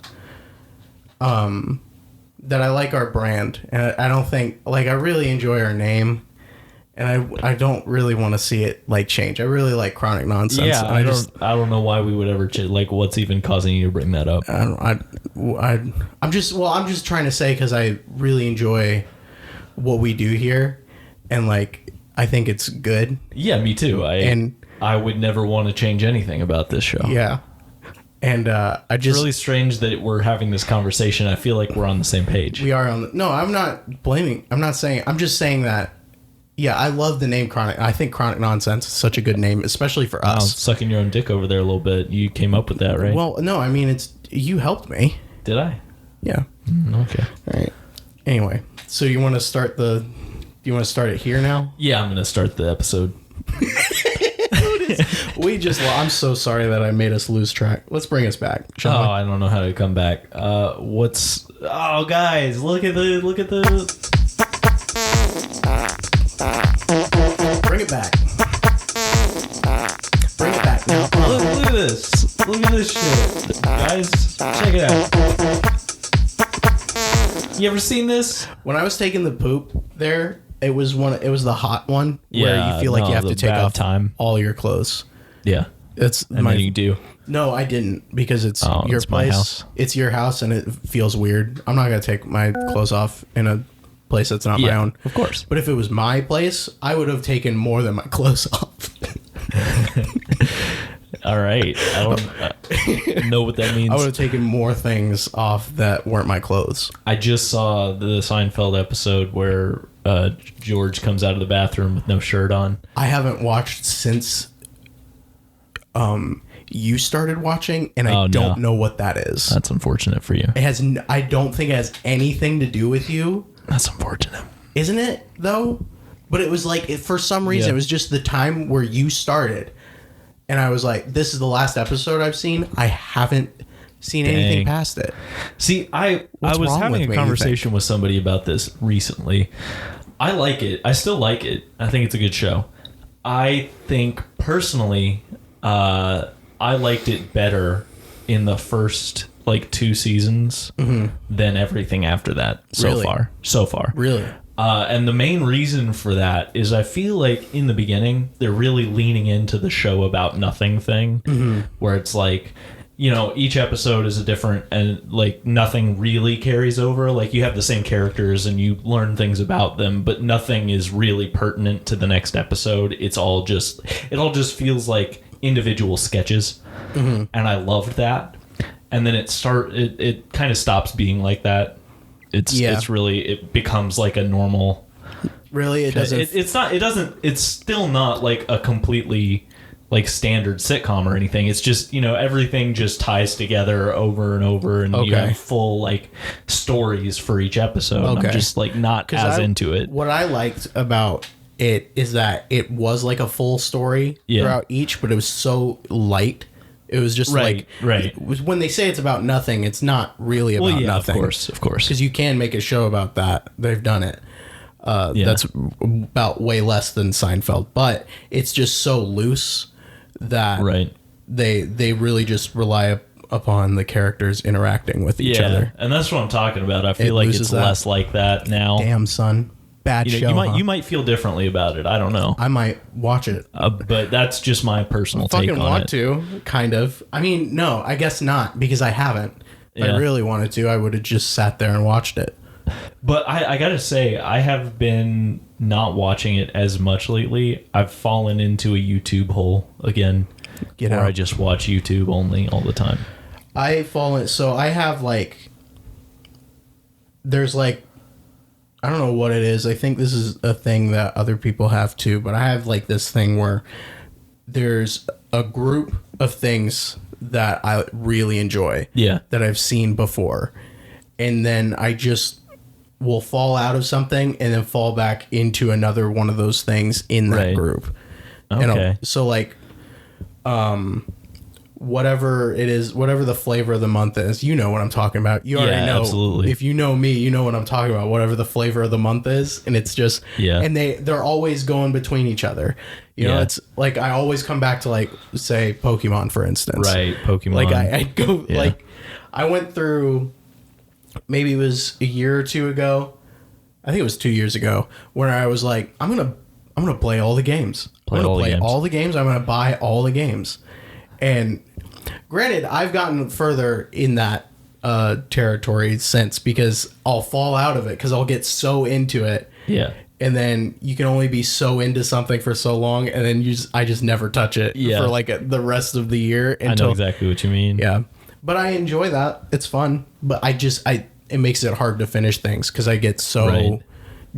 S1: that I like our brand, and I don't think like I really enjoy our name, and I don't really want to see it like change. I really like Chronic Nonsense.
S2: Yeah,
S1: and
S2: I don't know why we would ever like. What's even causing you to bring that up?
S1: I'm just trying to say because I really enjoy what we do here, and like I think it's good.
S2: Yeah, me too. I would never want to change anything about this show.
S1: Yeah, and I
S2: It's
S1: just
S2: really strange that we're having this conversation. I feel like we're on the same page.
S1: we are on. No, I'm not blaming. I'm not saying. I'm just saying that. Yeah, I love the name Chronic. I think Chronic Nonsense is such a good name, especially for
S2: Wow,
S1: us.
S2: sucking your own dick over there a little bit. You came up with that, right?
S1: Well, no, I mean it's you helped me.
S2: Did I?
S1: Yeah.
S2: Okay.
S1: All right. Anyway, so you want to start the? Do you want to start it here now?
S2: Yeah, I'm gonna start the episode.
S1: I'm so sorry that I made us lose track. Let's bring us back. Shall we?
S2: I don't know how to come back. Oh, guys, look at the.
S1: Bring it back. Bring it back now.
S2: Look at this. Look at this shit, guys. Check it out. You ever seen this?
S1: When I was taking the poop there, it was the hot one where
S2: Yeah,
S1: you feel like
S2: no,
S1: you have
S2: the
S1: to take
S2: bad
S1: off
S2: time.
S1: all your clothes.
S2: Yeah,
S1: It's
S2: and then you do.
S1: No, I didn't because it's
S2: Oh,
S1: your
S2: it's my
S1: place.
S2: house.
S1: It's your house, and it feels weird. I'm not gonna take my clothes off in a place that's not my
S2: Yeah,
S1: own.
S2: of course.
S1: But if it was my place, I would have taken more than my clothes off.
S2: All right, I don't know what that means.
S1: I would have taken more things off that weren't my clothes.
S2: I just saw the Seinfeld episode where George comes out of the bathroom with no shirt on.
S1: I haven't watched since you started watching, and I don't know what that is.
S2: That's unfortunate for you.
S1: It has. I don't think it has anything to do with you.
S2: That's unfortunate.
S1: Isn't it though? But it was like for some reason
S2: Yeah.
S1: it was just the time where you started, and I was like, "This is the last episode I've seen. I haven't seen anything past it."
S2: See, I
S1: What's
S2: was
S1: wrong
S2: having
S1: with
S2: a
S1: me, you
S2: conversation with somebody about this recently. I like it. I still like it. I think it's a good show. I think personally, I liked it better in the first like 2 seasons than everything after that
S1: Really?
S2: so far.
S1: Really?
S2: And the main reason for that is I feel like in the beginning, they're really leaning into the show about nothing thing, where it's like, you know, each episode is a different, and like nothing really carries over. Like you have the same characters and you learn things about them, but nothing is really pertinent to the next episode. It all just feels like individual sketches. And I loved that. And then it kind of stops being like that. It becomes like a normal.
S1: Really? It doesn't.
S2: It's still not like a completely like standard sitcom or anything. It's just, you know, everything just ties together over and over, and you have full like stories for each episode.
S1: Okay.
S2: I'm just like not as into it.
S1: What I liked about it is that it was like a full story throughout each, but it was so light. It was just
S2: Right.
S1: when they say it's about nothing, it's not really about nothing.
S2: Of course.
S1: Because you can make a show about that. They've done it. That's about way less than Seinfeld, but it's just so loose that they really just rely upon the characters interacting with each other.
S2: And that's what I'm talking about. I feel like it's
S1: loses that.
S2: less like that now.
S1: Damn, son. Bad
S2: You know,
S1: show.
S2: you might feel differently about it. I don't know.
S1: I might watch it.
S2: But that's just my personal take
S1: Fucking
S2: on
S1: want
S2: it.
S1: to, kind of. I mean, no, I guess not, because I haven't. If I really wanted to, I would have just sat there and watched it.
S2: But I gotta say, I have been not watching it as much lately. I've fallen into a YouTube hole again, where I just watch YouTube only all the time.
S1: So I have there's I don't know what it is. I think this is a thing that other people have too, but I have this thing where there's a group of things that I really enjoy.
S2: Yeah.
S1: That I've seen before. And then I just will fall out of something and then fall back into another one of those things in that group.
S2: Okay.
S1: So whatever it is, whatever the flavor of the month is. You know what I'm talking about. You already know.
S2: Absolutely.
S1: If you know me, you know what I'm talking about. Whatever the flavor of the month is, and it's just and they're always going between each other. You know, it's like I always come back to like say Pokemon, for instance.
S2: Right, Pokemon.
S1: Like I go like I went through, maybe it was a year or two ago. I think it was 2 years ago, where I was like, I'm gonna play all the games. I'm gonna play all the games. I'm gonna buy all the games. And granted, I've gotten further in that territory since, because I'll fall out of it because I'll get so into it.
S2: Yeah.
S1: And then you can only be so into something for so long, and then I just never touch it for like the rest of the year.
S2: I know exactly what you mean.
S1: Yeah. But I enjoy that. It's fun. But it makes it hard to finish things because I get so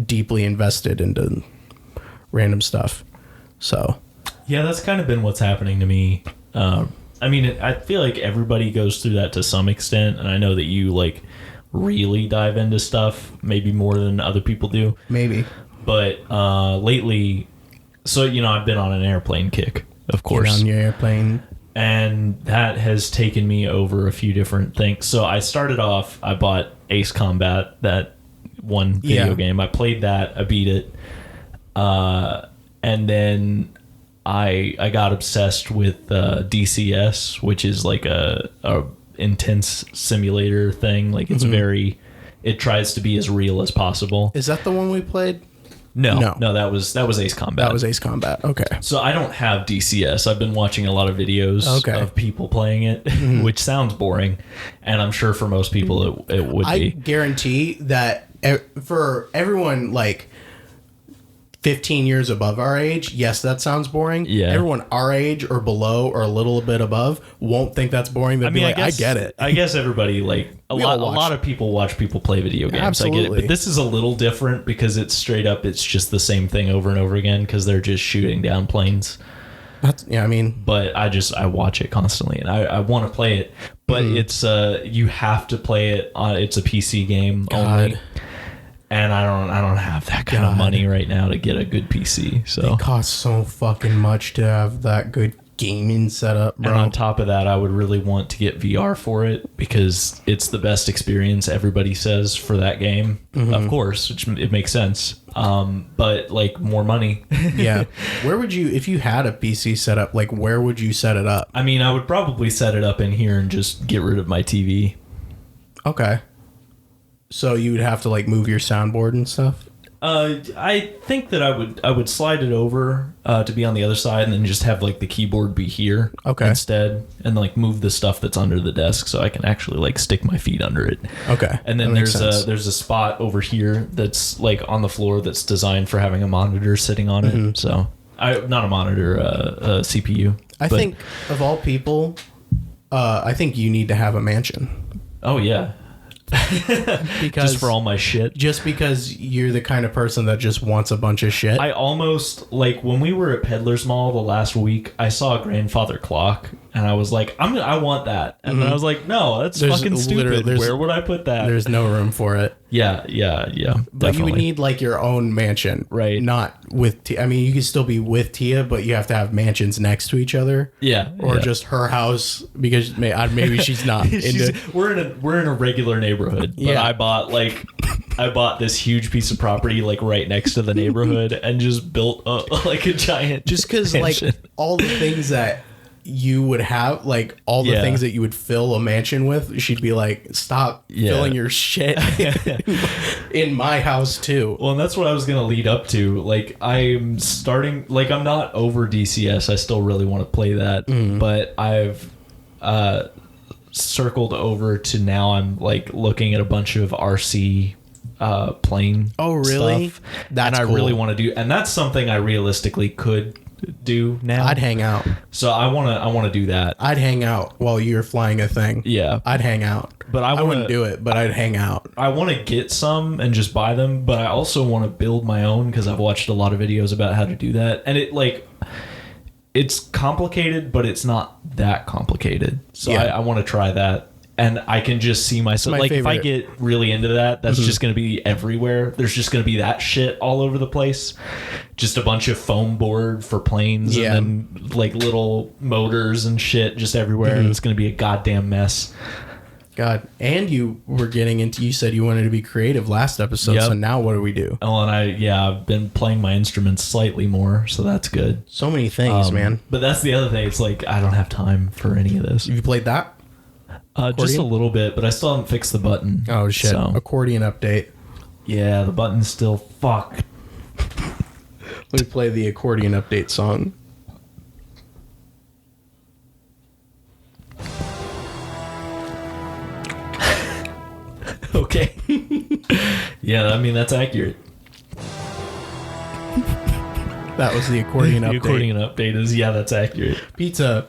S1: deeply invested into random stuff. So
S2: yeah, that's kind of been what's happening to me. I mean, I feel like everybody goes through that to some extent, and I know that you like really dive into stuff maybe more than other people do.
S1: Maybe.
S2: But lately, so I've been on an airplane kick, of course.
S1: Get on your airplane.
S2: And that has taken me over a few different things. So I started off, I bought Ace Combat, that one video game. I played that, I beat it. And then I got obsessed with DCS, which is like a intense simulator thing. Like it's it tries to be as real as possible.
S1: Is that the one we played?
S2: No, that was Ace Combat.
S1: That was Ace Combat. Okay.
S2: So I don't have DCS. I've been watching a lot of videos of people playing it, which sounds boring, and I'm sure for most people it would be.
S1: I guarantee that for everyone like 15 years above our age, yes, that sounds boring.
S2: Yeah.
S1: Everyone our age or below or a little bit above won't think that's boring. They'll be like, I get it.
S2: I guess everybody, like, a lot of people watch people play video games.
S1: Absolutely.
S2: I get it. But this is a little different because it's straight up, it's just the same thing over and over again because they're just shooting down planes. But I watch it constantly and I want to play it. But it's, you have to play it on, it's a PC game only. And I don't have that kind of money right now to get a good PC. So
S1: it costs so fucking much to have that good gaming setup, bro.
S2: And on top of that, I would really want to get VR for it because it's the best experience everybody says for that game. Of course, which it makes sense. But like more money.
S1: Yeah. Where would you, if you had a PC set up, like where would you set it up?
S2: I mean, I would probably set it up in here and just get rid of my TV.
S1: Okay. So you would have to like move your soundboard and stuff?
S2: I think that I would slide it over to be on the other side and then just have like the keyboard be here instead and like move the stuff that's under the desk so I can actually like stick my feet under it.
S1: Okay.
S2: And then there's a spot over here that's like on the floor that's designed for having a monitor sitting on it. So not a monitor, a CPU.
S1: I think of all people, I think you need to have a mansion.
S2: Oh yeah.
S1: Because
S2: just for all my shit,
S1: just because you're the kind of person that just wants a bunch of shit.
S2: I almost, like, when we were at Peddler's Mall the last week, I saw a grandfather clock and I was like, I want that. And then I was like, no, that's fucking stupid. Where would I put that?
S1: There's no room for it.
S2: Yeah.
S1: But
S2: definitely.
S1: you would need like your own mansion,
S2: right?
S1: Not with I mean, you could still be with Tia, but you have to have mansions next to each other.
S2: Yeah.
S1: Or just her house because maybe she's not.
S2: We're in a regular neighborhood, but I bought this huge piece of property like right next to the neighborhood and just built like a giant.
S1: Just because like all the things that you would have, like all the things that you would fill a mansion with, she'd be like, stop filling your shit in my house too.
S2: Well, and that's what I was gonna lead up to. Like I'm not over DCS. I still really want to play that, but I've circled over to now. I'm like looking at a bunch of RC plane.
S1: Oh really?
S2: Stuff, that's and I really want to do, and that's something I realistically could do now.
S1: I'd hang out.
S2: So I want to do that.
S1: I'd hang out while you're flying a thing.
S2: Yeah.
S1: I'd hang out.
S2: But I
S1: wouldn't do it, but I'd hang out.
S2: I want to get some and just buy them, but I also want to build my own because I've watched a lot of videos about how to do that. And it's complicated, but it's not that complicated. So I want to try that. And I can just see myself,
S1: my
S2: like, if I
S1: favorite.
S2: get really into that, that's just going to be everywhere. There's just going to be that shit all over the place. Just a bunch of foam board for planes
S1: Yeah.
S2: and then, like, little motors and shit just everywhere. And it's going to be a goddamn mess.
S1: God. And you were getting into, you said you wanted to be creative last episode.
S2: Yep.
S1: So now what do we do?
S2: Oh, and I've been playing my instruments slightly more, so that's good.
S1: So many things, man.
S2: But that's the other thing. It's like, I don't have time for any of this.
S1: Have you played that?
S2: Just a little bit, but I still haven't fixed the button.
S1: Oh, shit.
S2: So,
S1: Accordion update.
S2: yeah, the button's still fucked.
S1: Let me play the accordion update song.
S2: Okay. Yeah, I mean, that's accurate.
S1: That was the accordion
S2: The
S1: update.
S2: accordion update is, yeah, that's accurate.
S1: Pizza.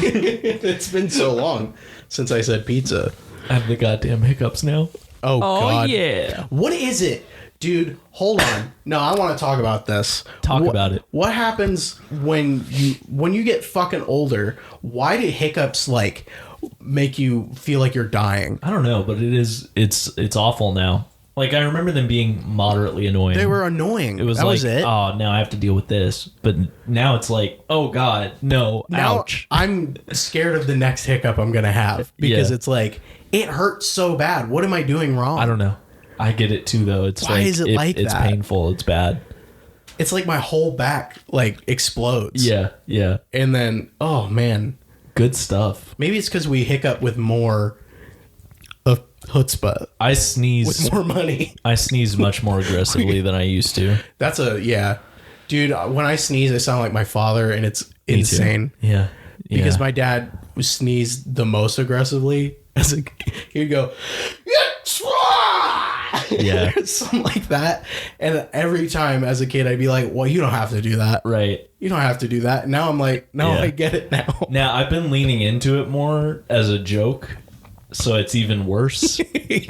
S1: It's been so long since I said pizza.
S2: I have the goddamn hiccups now.
S1: Oh, God.
S2: Yeah.
S1: What is it? Dude, hold on. No, I want to talk about this.
S2: Talk about it.
S1: What happens when you get fucking older? Why do hiccups like make you feel like you're dying?
S2: I don't know, but it's awful now. Like, I remember them being moderately annoying.
S1: They were annoying.
S2: It was
S1: that
S2: like,
S1: was it.
S2: oh, now I have to deal with this. But now it's like, oh God, no,
S1: Now
S2: ouch.
S1: I'm scared of the next hiccup I'm gonna have because
S2: Yeah.
S1: it's like it hurts so bad. What am I doing wrong?
S2: I don't know. I get it too, though. It's
S1: Why
S2: like,
S1: is it like
S2: it's
S1: that?
S2: painful. It's bad.
S1: It's like my whole back like explodes.
S2: Yeah, yeah.
S1: And then oh man,
S2: Good stuff.
S1: maybe it's because we hiccup with more of chutzpah,
S2: I sneeze.
S1: with more money.
S2: I sneeze much more aggressively than I used to.
S1: That's dude. When I sneeze, I sound like my father, and it's
S2: Me too.
S1: insane.
S2: Yeah.
S1: Because
S2: yeah.
S1: my dad sneezed the most aggressively. As a, he'd go,
S2: Yeah.
S1: something like that. And every time as a kid, I'd be like, "Well, you don't have to do that.
S2: Right.
S1: You don't have to do that." Now I'm like, "No,
S2: Yeah.
S1: I get it now."
S2: Now, I've been leaning into it more as a joke, so it's even worse.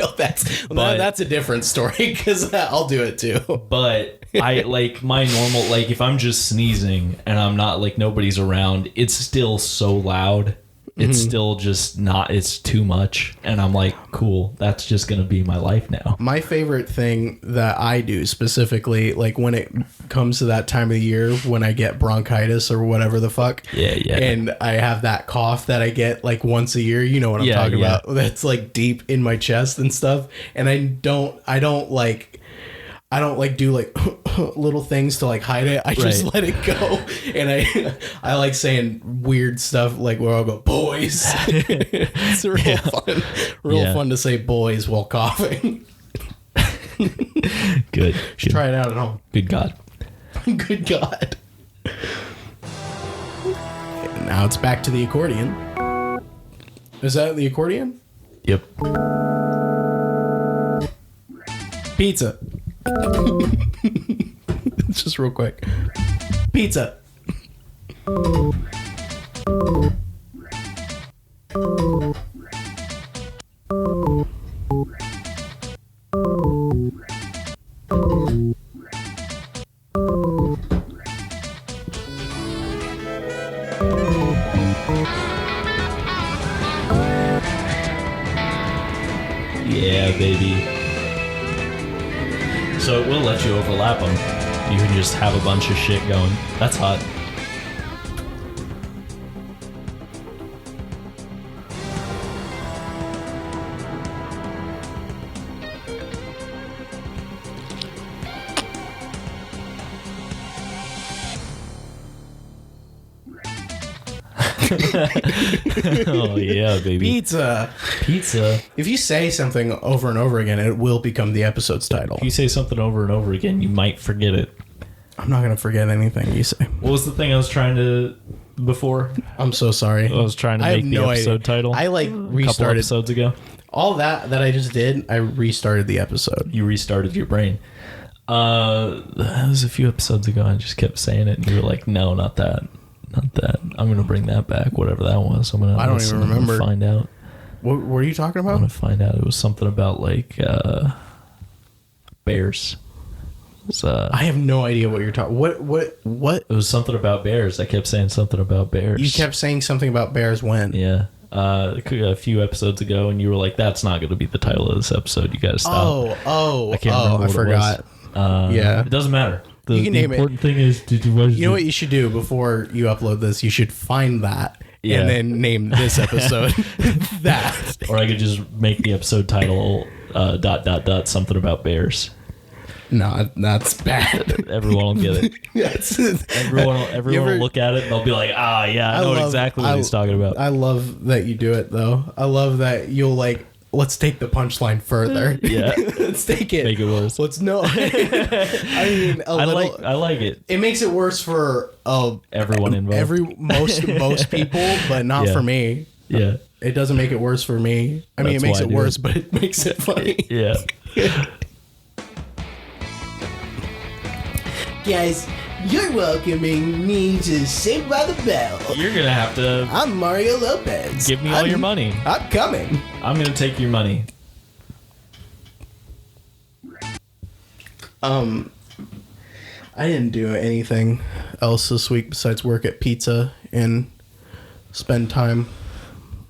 S1: That's a different story because I'll do it too.
S2: But I like my normal, like if I'm just sneezing and I'm not like nobody's around, it's still so loud. It's still just not, it's too much. And I'm like, cool, that's just going to be my life now.
S1: My favorite thing that I do specifically, like when it comes to that time of the year when I get bronchitis or whatever the fuck.
S2: Yeah, yeah.
S1: And I have that cough that I get like once a year. You know what I'm
S2: Yeah,
S1: talking
S2: yeah.
S1: about. That's like deep in my chest and stuff. And I don't do like little things to like hide it. I just
S2: Right.
S1: let it go. And I like saying weird stuff like where I'll go, boys. It's real fun.
S2: Yeah.
S1: Fun to say boys while coughing.
S2: Good. Good.
S1: Try it out at home.
S2: Good God.
S1: Good God. Now it's back to the accordion. Is that the accordion?
S2: Yep.
S1: Pizza. Just real quick. Pizza.
S2: Yeah, baby. So it will let you overlap them. You can just have a bunch of shit going. That's hot. Oh yeah, baby.
S1: Pizza.
S2: Pizza.
S1: If you say something over and over again, it will become the episode's title.
S2: If you say something over and over again, you might forget it.
S1: I'm not going to forget anything you say.
S2: What was the thing I was trying to before?
S1: I'm so sorry.
S2: I was trying to
S1: I
S2: make
S1: have
S2: the
S1: no
S2: episode
S1: idea.
S2: title.
S1: I like
S2: a couple
S1: restarted
S2: episodes ago.
S1: all that I just did. I restarted the episode.
S2: You restarted your brain. That was a few episodes ago. I just kept saying it, and you were like, "No, not that, not that. I'm gonna bring that back. Whatever that was. I'm gonna.
S1: I don't
S2: listen
S1: even
S2: and
S1: remember.
S2: Find out.
S1: What are you talking
S2: I'm
S1: about?
S2: gonna find out. It was something about like bears. It was,
S1: I have no idea what you're talking. What?
S2: it was something about bears. I kept saying something about bears.
S1: You kept saying something about bears when?
S2: Yeah. a few episodes ago, and you were like, "That's not going to be the title of this episode. You got to stop."
S1: I forgot. Yeah.
S2: It doesn't matter.
S1: You can name it.
S2: The important thing is,
S1: You know what you should do before you upload this? You should find that and then name this episode that.
S2: Or I could just make the episode title ... something about bears.
S1: No, that's bad.
S2: Everyone will get it.
S1: Yes.
S2: Everyone will look at it and they'll be like, I know exactly what he's talking about.
S1: I love that you do it, though. I love that you'll like, let's take the punchline further.
S2: Yeah.
S1: Let's take it.
S2: Make it worse.
S1: Let's no. I mean,
S2: I like it.
S1: It makes it worse for
S2: everyone involved.
S1: Most people, but not for me.
S2: Yeah.
S1: It doesn't make it worse for me. I mean, it makes it worse, but it makes it funny.
S2: Yeah.
S1: Guys, you're welcoming me to Saved by the Bell.
S2: You're going to have to...
S1: I'm Mario Lopez.
S2: Give me all your money.
S1: I'm coming.
S2: I'm going to take your money.
S1: I didn't do anything else this week besides work at pizza and spend time.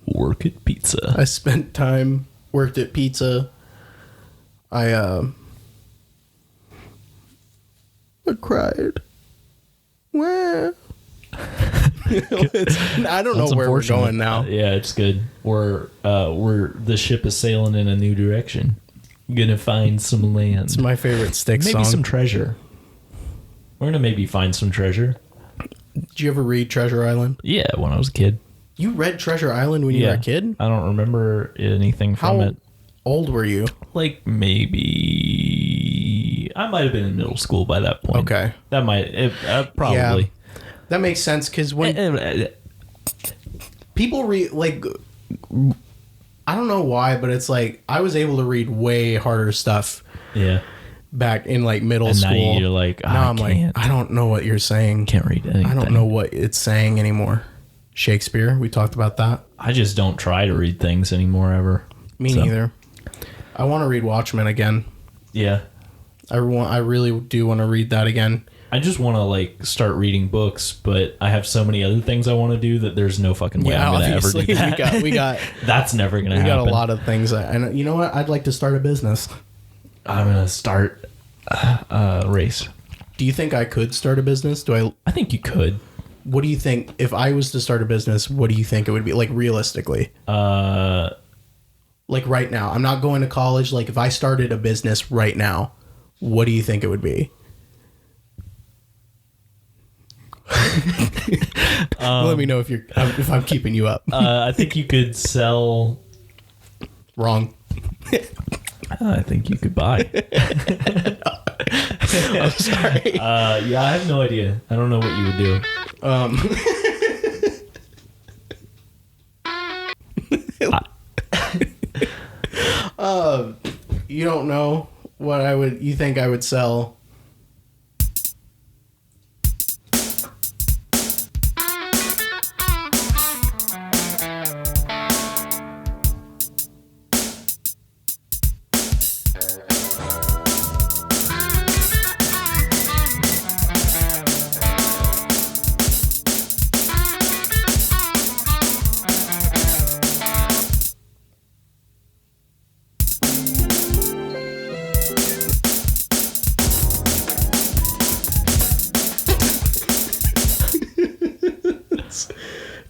S2: Work at pizza.
S1: I spent time, worked at pizza. I cried. Well, I don't know where we're going now.
S2: Yeah, it's good. We're the ship is sailing in a new direction. Gonna find some land.
S1: It's my favorite Styx song.
S2: Maybe some treasure. We're gonna maybe find some treasure.
S1: Did you ever read Treasure Island?
S2: Yeah, when I was a kid.
S1: You read Treasure Island when you were a kid?
S2: I don't remember anything from it.
S1: How old were you?
S2: Like maybe I might have been in middle school by that point.
S1: Okay,
S2: that might probably.
S1: Yeah, that makes sense because when people read, like, I don't know why, but it's like I was able to read way harder stuff.
S2: Yeah.
S1: Back in like middle school.
S2: Now you're like,
S1: now I'm like, I don't know what you're saying.
S2: Can't read anything.
S1: I don't know what it's saying anymore. Shakespeare, we talked about that.
S2: I just don't try to read things anymore ever.
S1: Me neither. I want to read Watchmen again.
S2: Yeah.
S1: I really do want to read that again.
S2: I just want to like start reading books, but I have so many other things I want to do that there's no fucking way I'm going to ever do that.
S1: We got
S2: that's never going to happen.
S1: We got a lot of things. And you know what? I'd like to start a business.
S2: I'm going to start a race.
S1: Do you think I could start a business? I
S2: think you could.
S1: What do you think? If I was to start a business, what do you think it would be? Like, realistically? Like, right now. I'm not going to college. Like, if I started a business right now, what do you think it would be? Let me know if I'm keeping you up.
S2: I think you could sell...
S1: Wrong.
S2: I think you could buy.
S1: I'm sorry.
S2: Yeah, I have no idea. I don't know what you would do.
S1: You don't know what you think I would sell?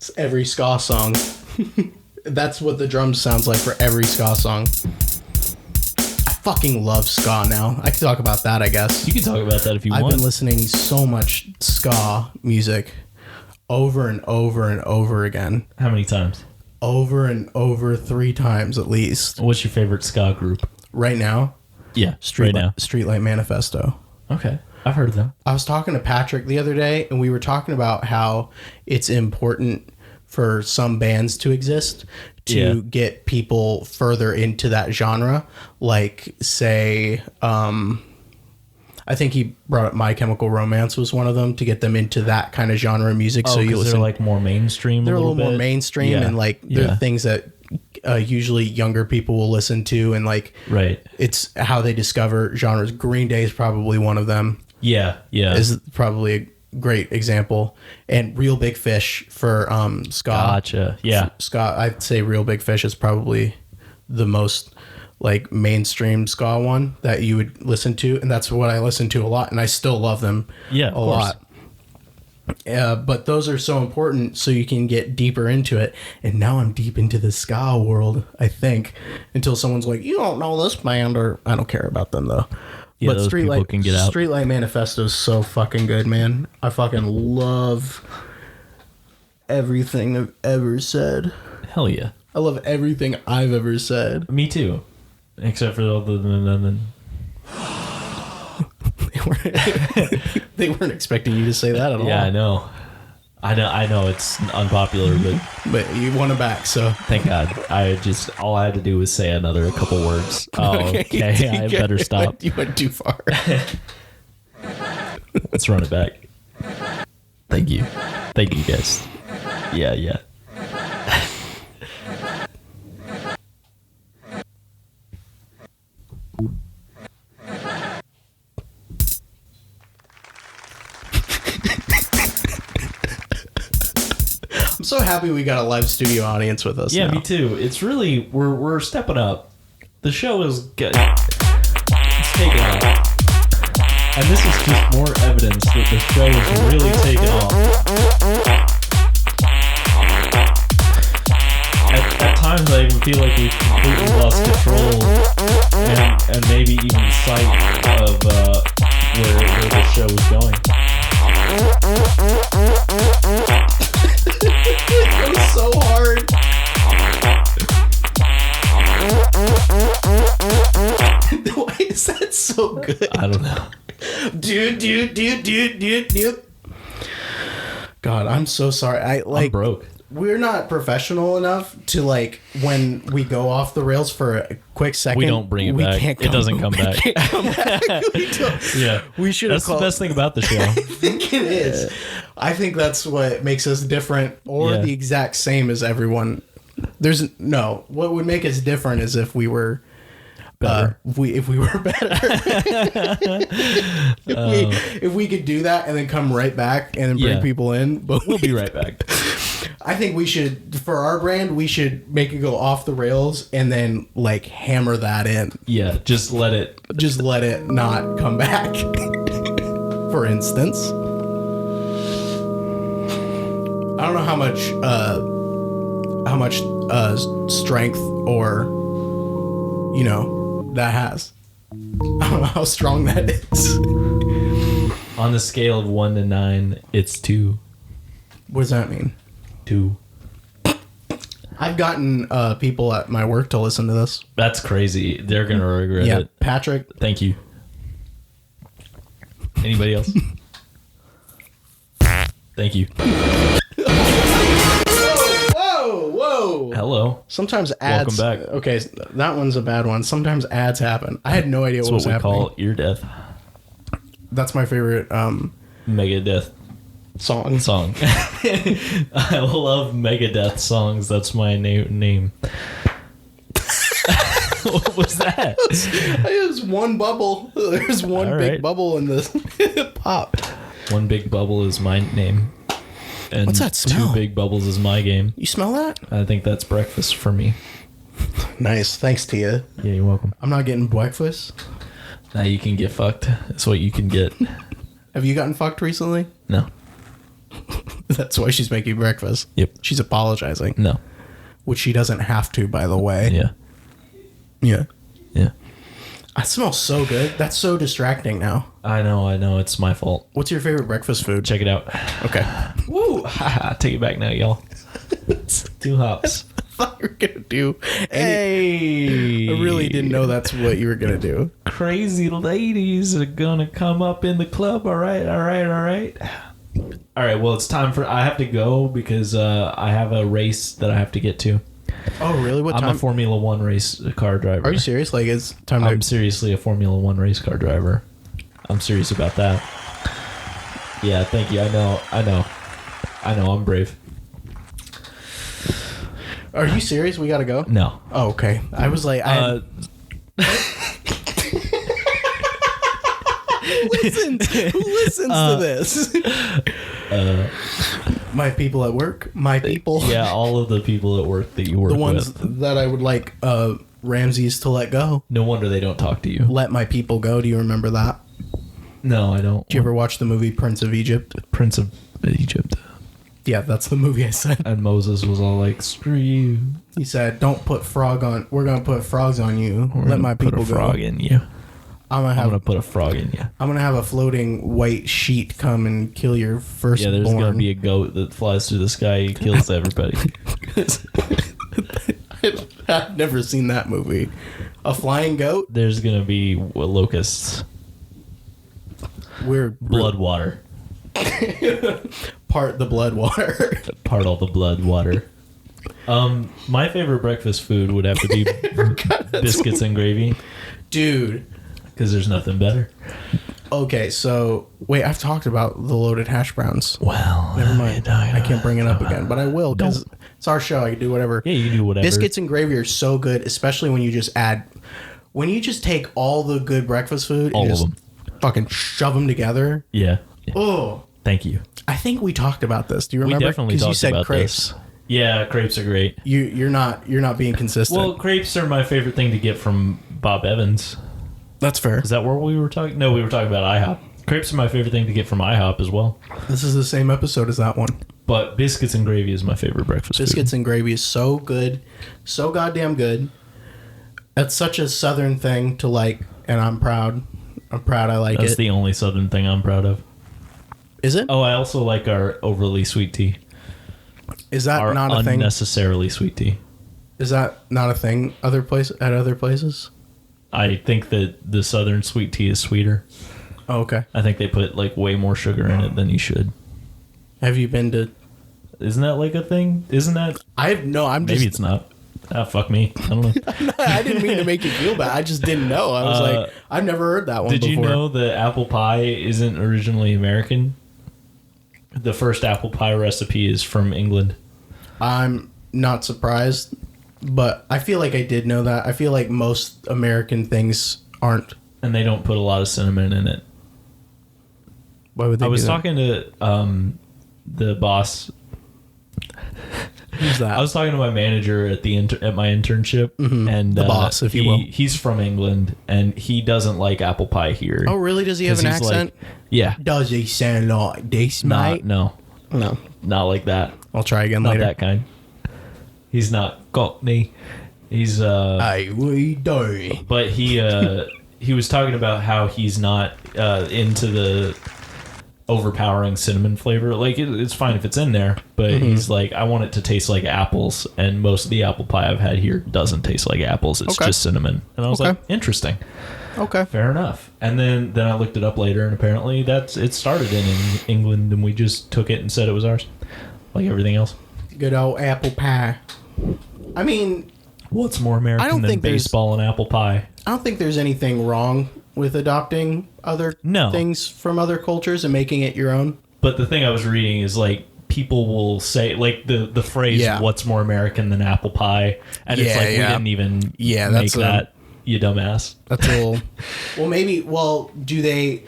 S1: It's every ska song. That's what the drums sounds like for every ska song. I fucking love ska now. I can talk about that, I guess.
S2: You can talk about that if you want.
S1: I've been listening so much ska music over and over and over again.
S2: How many times?
S1: Over and over 3 times at least.
S2: What's your favorite ska group?
S1: Right now?
S2: Yeah, right now.
S1: Streetlight Manifesto.
S2: Okay. I've heard of them.
S1: I was talking to Patrick the other day, and we were talking about how it's important for some bands to exist to get people further into that genre. Like, say, I think he brought up My Chemical Romance was one of them, to get them into that kind of genre of music.
S2: Oh, so you listen, they're like more mainstream.
S1: They're a little more mainstream, and like they're things that usually younger people will listen to, and like it's how they discover genres. Green Day is probably one of them.
S2: Yeah.
S1: Is probably great example, and Real Big Fish for ska.
S2: Gotcha. Yeah.
S1: Ska, I'd say Real Big Fish is probably the most like mainstream ska one that you would listen to, and that's what I listen to a lot, and I still love them
S2: Yeah,
S1: a lot. But those are so important so you can get deeper into it. And now I'm deep into the ska world, I think, until someone's like, you don't know this band, or I don't care about them though.
S2: Yeah, those people can get out.
S1: Streetlight Manifesto is so fucking good, man. I fucking love everything I've ever said.
S2: Hell yeah.
S1: I love everything I've ever said.
S2: Me too. Except for all the...
S1: They weren't expecting you to say that at all.
S2: Yeah, I know. I know it's unpopular,
S1: But you won it back, so.
S2: thank God. All I had to do was say a couple words. Oh, okay. I better stop.
S1: You went too far.
S2: Let's run it back. Thank you. Thank you, guys. Yeah.
S1: I'm so happy we got a live studio audience with us.
S2: Yeah,
S1: now.
S2: me too. It's really we're stepping up. The show is good. It's taking off, and this is just more evidence that the show is really taking off. At times, I even feel like we've completely lost control and maybe even sight of where the show is going.
S1: It was so hard. Why is that so good?
S2: I don't know.
S1: Dude. God, I'm so sorry.
S2: I'm broke.
S1: We're not professional enough to like when we go off the rails for a quick second.
S2: We don't bring it back. It doesn't come back. Yeah,
S1: we should.
S2: That's the best thing about the show.
S1: I think it is. I think that's what makes us different, or the exact same as everyone. There's no. What would make us different is if we were better. If we were better. if we could do that and then come right back and then bring people in, but
S2: we'll be right back.
S1: I think we should, for our brand, we should make it go off the rails and then like hammer that in.
S2: Yeah, just let it
S1: not come back. For instance, I don't know how much strength or that has. I don't know how strong that is.
S2: On the scale of 1 to 9, it's 2.
S1: What does that mean?
S2: 2.
S1: I've gotten people at my work to listen to this.
S2: That's crazy. They're gonna regret it.
S1: Patrick.
S2: Thank you. Anybody else? Thank you. Whoa. Hello.
S1: Sometimes ads.
S2: Welcome back.
S1: Okay, that one's a bad one. Sometimes ads happen. I had no idea what was happening.
S2: That's what we call ear death.
S1: That's my favorite
S2: Megadeth
S1: song.
S2: I love Megadeth songs. That's my name. What was that?
S1: It was one bubble. There's one big bubble in this pop.
S2: One big bubble is my name. And
S1: what's that smell?
S2: 2 big bubbles is my game.
S1: You smell that?
S2: I think that's breakfast for me.
S1: Nice. Thanks, Tia.
S2: Yeah, you're welcome.
S1: I'm not getting breakfast.
S2: Now you can get fucked. That's what you can get.
S1: Have you gotten fucked recently?
S2: No.
S1: That's why she's making breakfast.
S2: Yep.
S1: She's apologizing.
S2: No.
S1: Which she doesn't have to, by the way.
S2: Yeah.
S1: Yeah.
S2: Yeah.
S1: I smell so good. That's so distracting now.
S2: I know. It's my fault.
S1: What's your favorite breakfast food?
S2: Check it out.
S1: Okay.
S2: Woo! Take it back now, y'all. 2 hops.
S1: I thought you were going to do.
S2: Hey!
S1: I really didn't know that's what you were going to do.
S2: Crazy ladies are gonna come up in the club. All right. Well, it's time for. I have to go because I have a race that I have to get to.
S1: Oh, really? What time?
S2: I'm a Formula 1 race car driver.
S1: Are you serious? Like, it's time
S2: I'm
S1: to...
S2: seriously a Formula 1 race car driver. I'm serious about that. Yeah, thank you. I know. I'm brave.
S1: Are you serious? We gotta go?
S2: No.
S1: Oh, okay. I was like... Who listens to this? My people at work. My people.
S2: Yeah, all of the people at work that you work
S1: The ones
S2: with.
S1: that I would like Ramses to let go.
S2: No wonder they don't talk to you.
S1: Let my people go. Do you remember that?
S2: No, I don't.
S1: Did you ever watch the movie Prince of Egypt?
S2: Prince of Egypt.
S1: Yeah, that's the movie I said.
S2: And Moses was all like, "Screw you."
S1: He said, "Don't put frog on. We're gonna put frogs on you. Let my people
S2: put a frog
S1: go.
S2: in you.
S1: I'm
S2: I'm gonna put a frog in you.
S1: have a floating white sheet come and kill your firstborn."
S2: Yeah, there's gonna be a goat that flies through the sky and kills everybody.
S1: I've never seen that movie. A flying goat?
S2: There's gonna be locusts,
S1: We're
S2: blood water,
S1: part the blood water.
S2: part all the blood water. My favorite breakfast food would have to be biscuits and gravy,
S1: Dude.
S2: because there's nothing better.
S1: Okay, so wait, I've talked about the loaded hash browns.
S2: Well,
S1: Never mind. I can't bring it up again, but I will because it's our show. I can do whatever.
S2: Yeah, you do whatever.
S1: Biscuits and gravy are so good, especially when you just take all the good breakfast food
S2: All
S1: and
S2: of
S1: just
S2: them.
S1: fucking shove them together.
S2: Yeah.
S1: Oh,
S2: Thank you.
S1: I think we talked about this. Do you
S2: We
S1: remember?
S2: definitely
S1: 'Cause
S2: talked
S1: you said
S2: about
S1: crepes.
S2: this. Yeah, crepes are great.
S1: You're not being consistent.
S2: Well, crepes are my favorite thing to get from Bob Evans.
S1: That's fair.
S2: Is that where we were talking? No, we were talking about IHOP. Crepes are my favorite thing to get from IHOP as well.
S1: This is the same episode as that one.
S2: But biscuits and gravy is my favorite breakfast
S1: Biscuits
S2: food.
S1: and gravy is so good, so goddamn good. That's such a southern thing to like, and I'm proud. I'm proud I like
S2: That's
S1: it.
S2: the only southern thing I'm proud of.
S1: Is it?
S2: Oh, I also like our overly sweet tea.
S1: Is that
S2: Our
S1: not a thing?
S2: unnecessarily sweet tea.
S1: Is that not a thing at other places?
S2: I think that the southern sweet tea is sweeter.
S1: Oh, okay.
S2: I think they put like way more sugar in it than you should.
S1: Have you been to?
S2: Isn't that like a thing? Isn't that?
S1: I'm
S2: Maybe
S1: just.
S2: it's not. Ah, fuck me. I don't know.
S1: I didn't mean to make you feel bad. I just didn't know. I was like, I've never heard that one
S2: Did
S1: before.
S2: you know that apple pie isn't originally American? The first apple pie recipe is from England.
S1: I'm not surprised, but I feel like I did know that. I feel like most American things aren't.
S2: And they don't put a lot of cinnamon in it.
S1: Why would they?
S2: I was
S1: do that?
S2: talking to the boss.
S1: Who's that?
S2: I was talking to my manager at at my internship, and
S1: The boss, if you will.
S2: He's from England, and he doesn't like apple pie here.
S1: Oh, really? Does he have
S2: 'Cause
S1: an
S2: he's
S1: accent?
S2: like- yeah,
S1: Does he sound like this, mate?
S2: no,
S1: No.
S2: not like that.
S1: I'll try again
S2: Not
S1: later.
S2: that kind. He's not Cockney. He's
S1: Hey, we do.
S2: but he was talking about how he's not into the overpowering cinnamon flavor. Like it's fine if it's in there, but he's like, I want it to taste like apples, and most of the apple pie I've had here doesn't taste like apples. It's
S1: Okay.
S2: just cinnamon. And I was
S1: Okay.
S2: like, interesting,
S1: Okay.
S2: fair enough. And then I looked it up later, and apparently it started in England, and we just took it and said it was ours, like everything else.
S1: Good old apple pie. I mean,
S2: What's more American
S1: don't
S2: than
S1: think there's-
S2: baseball and apple pie?
S1: I don't think there's anything wrong with adopting other
S2: No.
S1: things from other cultures and making it your own.
S2: But the thing I was reading is like people will say like the phrase
S1: Yeah.
S2: "What's more American than apple pie?" and it's
S1: Yeah,
S2: like we
S1: yeah.
S2: didn't even
S1: Yeah,
S2: make
S1: that's
S2: that, you dumbass.
S1: That's a little. Well, maybe. Well, do they?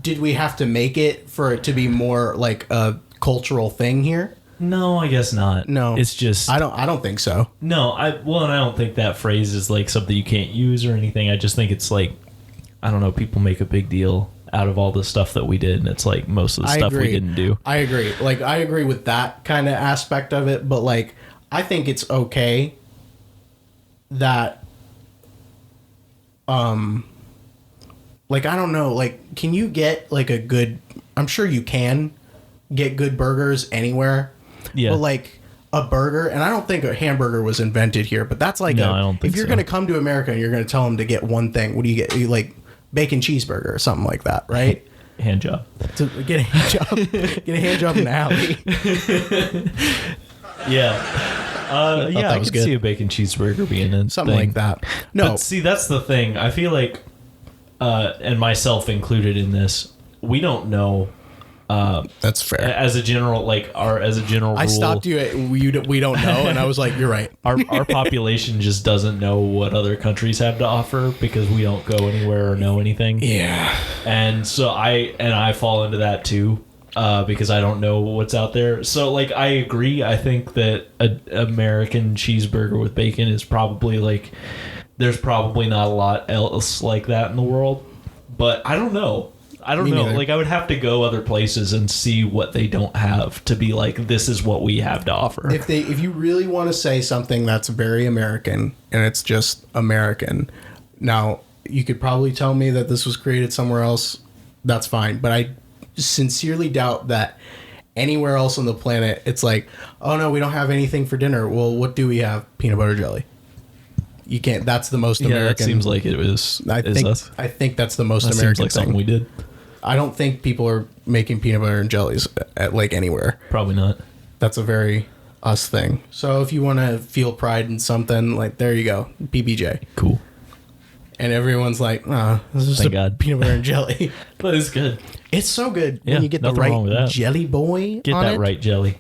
S1: Did we have to make it for it to be more like a cultural thing here?
S2: No, I guess not.
S1: No,
S2: it's just
S1: I don't think so.
S2: no. And I don't think that phrase is like something you can't use or anything. I just think it's like I don't know. People make a big deal out of all the stuff that we did, and it's like most of the stuff we didn't do.
S1: I agree. Like I agree with that kind of aspect of it, but like I think it's okay that like I don't know, like can you get like a good I'm sure you can get good burgers anywhere.
S2: Yeah.
S1: But like a burger, and I don't think a hamburger was invented here, but that's like
S2: No, I don't think
S1: if you're
S2: so.
S1: going to come to America and you're going to tell them to get one thing, what do you get? You like bacon cheeseburger or something like that, right?
S2: Hand job.
S1: To get a hand job, get a hand job in the alley.
S2: Yeah. Yeah,
S1: that
S2: I
S1: was
S2: could
S1: good.
S2: see a bacon cheeseburger being a
S1: Something
S2: thing.
S1: like that. No,
S2: But see, that's the thing. I feel like, and myself included in this, we don't know
S1: That's fair.
S2: As a general rule,
S1: I stopped you at we don't know, and I was like, you're right.
S2: Our population just doesn't know what other countries have to offer because we don't go anywhere or know anything.
S1: Yeah.
S2: And so I fall into that too. Because I don't know what's out there. So, like, I agree. I think that an American cheeseburger with bacon is probably, like, there's probably not a lot else like that in the world. But I don't know. I don't know.
S1: Neither.
S2: Like, I would have to go other places and see what they don't have to be like, this is what we have to offer.
S1: If you really want to say something that's very American, and it's just American, now, you could probably tell me that this was created somewhere else. That's fine. But I sincerely doubt that anywhere else on the planet it's like, oh no, we don't have anything for dinner. Well, what do we have? Peanut butter jelly. You can't. That's the most American.
S2: Yeah, that seems like it was.
S1: I think that's the most
S2: that
S1: American
S2: seems like
S1: thing.
S2: something we did.
S1: I don't think people are making peanut butter and jellies at like anywhere.
S2: Probably not.
S1: That's a very us thing. So if you want to feel pride in something, like, there you go, PBJ.
S2: Cool.
S1: And everyone's like, this is
S2: Thank
S1: just
S2: God.
S1: peanut butter and jelly.
S2: But it's good.
S1: It's so good
S2: Yeah,
S1: when you get the
S2: nothing wrong with
S1: right
S2: that.
S1: jelly boy
S2: Get
S1: on
S2: that
S1: it.
S2: right jelly.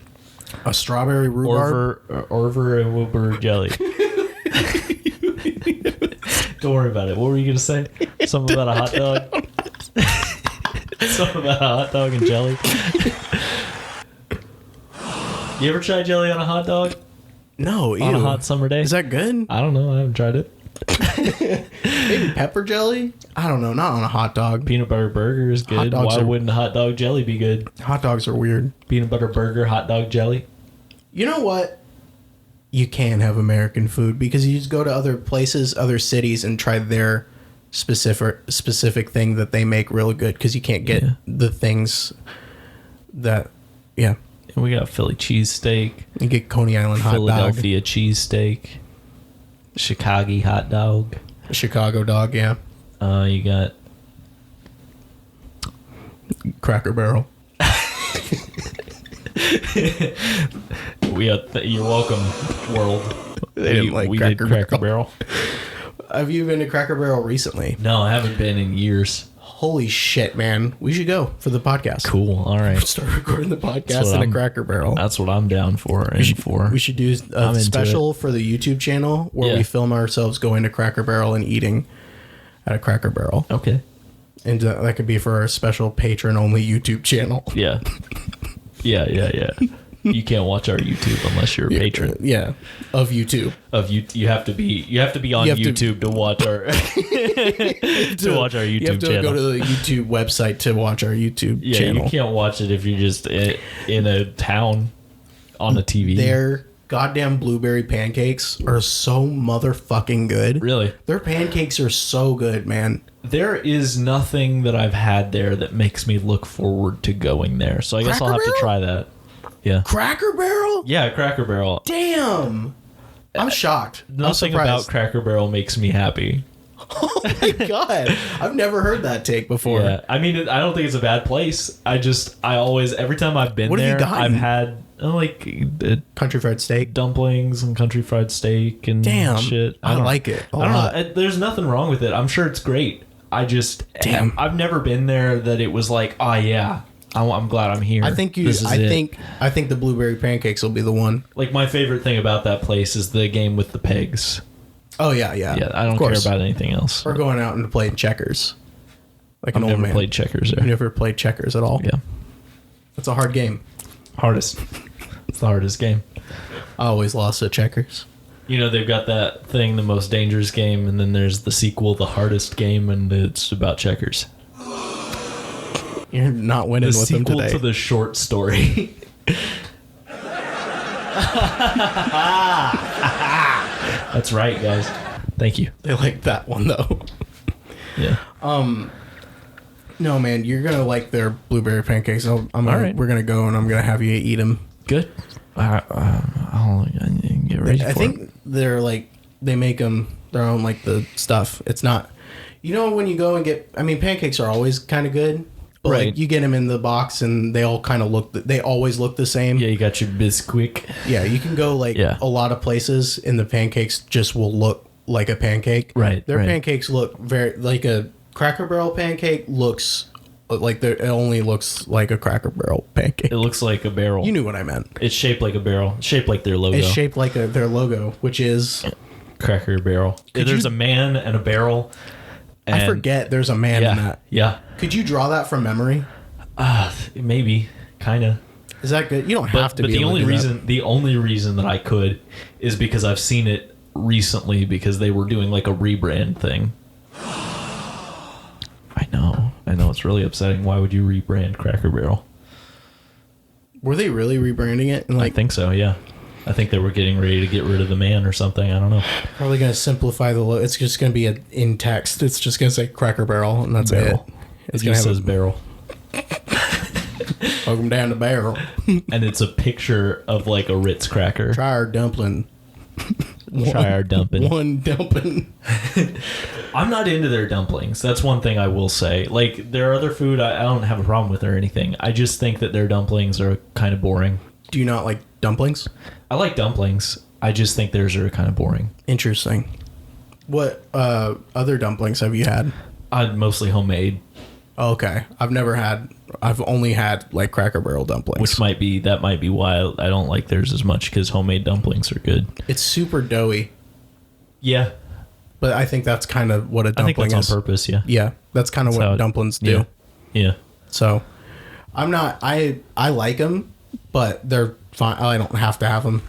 S1: A strawberry rhubarb.
S2: Orver and Wilbur jelly. Don't worry about it. What were you going to say? Something about a hot dog? Something about a hot dog and jelly? You ever try jelly on a hot dog?
S1: No, ew.
S2: On a hot summer day?
S1: Is that good?
S2: I don't know. I haven't tried it.
S1: Maybe pepper jelly? I don't know. Not on a hot dog.
S2: Peanut butter burger is good.
S1: dogs
S2: Why
S1: are-
S2: wouldn't hot dog jelly be good?
S1: Hot dogs are weird.
S2: Peanut butter burger, hot dog jelly?
S1: You know what? You can have American food because you just go to other places, other cities, and try their specific thing that they make really good because you can't get the things that, yeah.
S2: And we got Philly cheesesteak,
S1: You get Coney Island hot dog,
S2: Philadelphia cheesesteak, Chicago hot dog.
S1: Chicago dog, yeah,
S2: You got
S1: Cracker Barrel.
S2: You're welcome, world.
S1: They didn't like
S2: we did
S1: Cracker
S2: Cracker Barrel.
S1: Have you been to Cracker Barrel recently?
S2: No, I haven't been in years.
S1: Holy shit, man. We should go for the podcast.
S2: Cool. All right.
S1: Start recording the podcast
S2: what
S1: in a
S2: I'm-
S1: Cracker Barrel.
S2: That's what I'm down for.
S1: We should do
S2: I'm
S1: a
S2: into
S1: special for the YouTube channel where
S2: Yeah.
S1: we film ourselves going to Cracker Barrel and eating at a Cracker Barrel.
S2: Okay.
S1: And that could be for our special patron-only YouTube channel.
S2: Yeah. Yeah. You can't watch our YouTube unless you're a patron
S1: Yeah, of YouTube.
S2: of you. You have to be on
S1: You have to-
S2: YouTube to watch our to watch our YouTube
S1: You have to
S2: channel.
S1: go to the YouTube website to watch our YouTube
S2: Yeah,
S1: channel.
S2: you can't watch it if you're just in a town on a TV.
S1: Their goddamn blueberry pancakes are so motherfucking good.
S2: Really?
S1: Their pancakes are so good, man.
S2: There is nothing that I've had there that makes me look forward to going there. So I guess I'll
S1: Cracker
S2: have to
S1: Barrel?
S2: try that. Yeah.
S1: Cracker Barrel?
S2: Yeah, Cracker Barrel.
S1: Damn. I'm shocked. I'm
S2: Nothing about
S1: surprised.
S2: Cracker Barrel makes me happy.
S1: Oh my god. I've never heard that take before.
S2: Yeah. I mean, I don't think it's a bad place. I always, every time I've been
S1: What have you
S2: there,
S1: gotten?
S2: I've had
S1: Country fried steak.
S2: dumplings and country fried steak and
S1: Damn.
S2: shit.
S1: I
S2: don't-
S1: like it a
S2: I don't
S1: lot.
S2: know. There's nothing wrong with it. I'm sure it's great.
S1: Damn.
S2: I've never been there that it was like, oh yeah, I'm glad I'm here.
S1: I think
S2: This is it.
S1: I think the blueberry pancakes will be the one.
S2: Like my favorite thing about that place is the game with the pegs.
S1: Oh yeah.
S2: Yeah, I
S1: Of
S2: don't care
S1: course.
S2: about anything else.
S1: Or going out and playing checkers. Like
S2: I've
S1: an old
S2: never
S1: man.
S2: played checkers
S1: You
S2: there.
S1: never played checkers at all.
S2: Yeah,
S1: It's a hard game.
S2: hardest. It's the hardest game.
S1: I always lost at checkers.
S2: You know, they've got that thing, the most dangerous game, and then there's the sequel, the hardest game, and it's about checkers.
S1: You're not winning
S2: The
S1: with them
S2: sequel
S1: today.
S2: to the short story. That's right, guys. Thank you.
S1: They like that one though.
S2: Yeah.
S1: No, man, you're gonna like their blueberry pancakes. All right. We're gonna go and I'm gonna have you eat them.
S2: Good. I'll get ready
S1: I
S2: for
S1: think
S2: it.
S1: they're like they make them their own like the stuff. It's not, you know, when you go and get. I mean, pancakes are always kind of good, but
S2: Right.
S1: like you get them in the box and they all kind of look. They always look the same.
S2: Yeah, you got your Bisquick.
S1: Yeah, you can go like
S2: Yeah.
S1: a lot of places and the pancakes just will look like a pancake.
S2: Right,
S1: Their
S2: right.
S1: pancakes look very like a Cracker Barrel pancake looks like it only looks like a Cracker Barrel pancake.
S2: It looks like a barrel.
S1: You knew what I meant.
S2: It's shaped like a barrel. It's shaped like their logo.
S1: It's shaped like their logo, which is
S2: Cracker Barrel. There's a man and a barrel.
S1: I forget there's a man in that.
S2: Yeah.
S1: Could you draw that from memory?
S2: Maybe. Kind of.
S1: Is that good? You don't have to. But
S2: the only reason that I could is because I've seen it recently because they were doing like a rebrand thing. I know it's really upsetting. Why would you rebrand Cracker Barrel?
S1: Were they really rebranding it? And
S2: I think so. Yeah, I think they were getting ready to get rid of the man or something. I don't know.
S1: Probably going to simplify the logo. It's just going to be in text. It's just going to say Cracker Barrel, and that's
S2: barrel.
S1: It.
S2: It just says barrel.
S1: Welcome down to Barrel.
S2: And it's a picture of like a Ritz cracker.
S1: Try our dumpling.
S2: Try our dumpling.
S1: One dumpling.
S2: I'm not into their dumplings. That's one thing I will say. Like, their other food, I don't have a problem with or anything. I just think that their dumplings are kind of boring.
S1: Do you not like dumplings?
S2: I like dumplings. I just think theirs are kind of boring.
S1: Interesting. What other dumplings have you had?
S2: Mostly homemade.
S1: Okay. I've only had like Cracker Barrel dumplings.
S2: Which might be why I don't like theirs as much, because homemade dumplings are good.
S1: It's super doughy.
S2: Yeah.
S1: But I think that's kind of what a dumpling is.
S2: I think that's on purpose, yeah.
S1: Yeah. That's kind of what dumplings do.
S2: Yeah.
S1: So I'm not, I like them, but they're fine. I don't have to have them.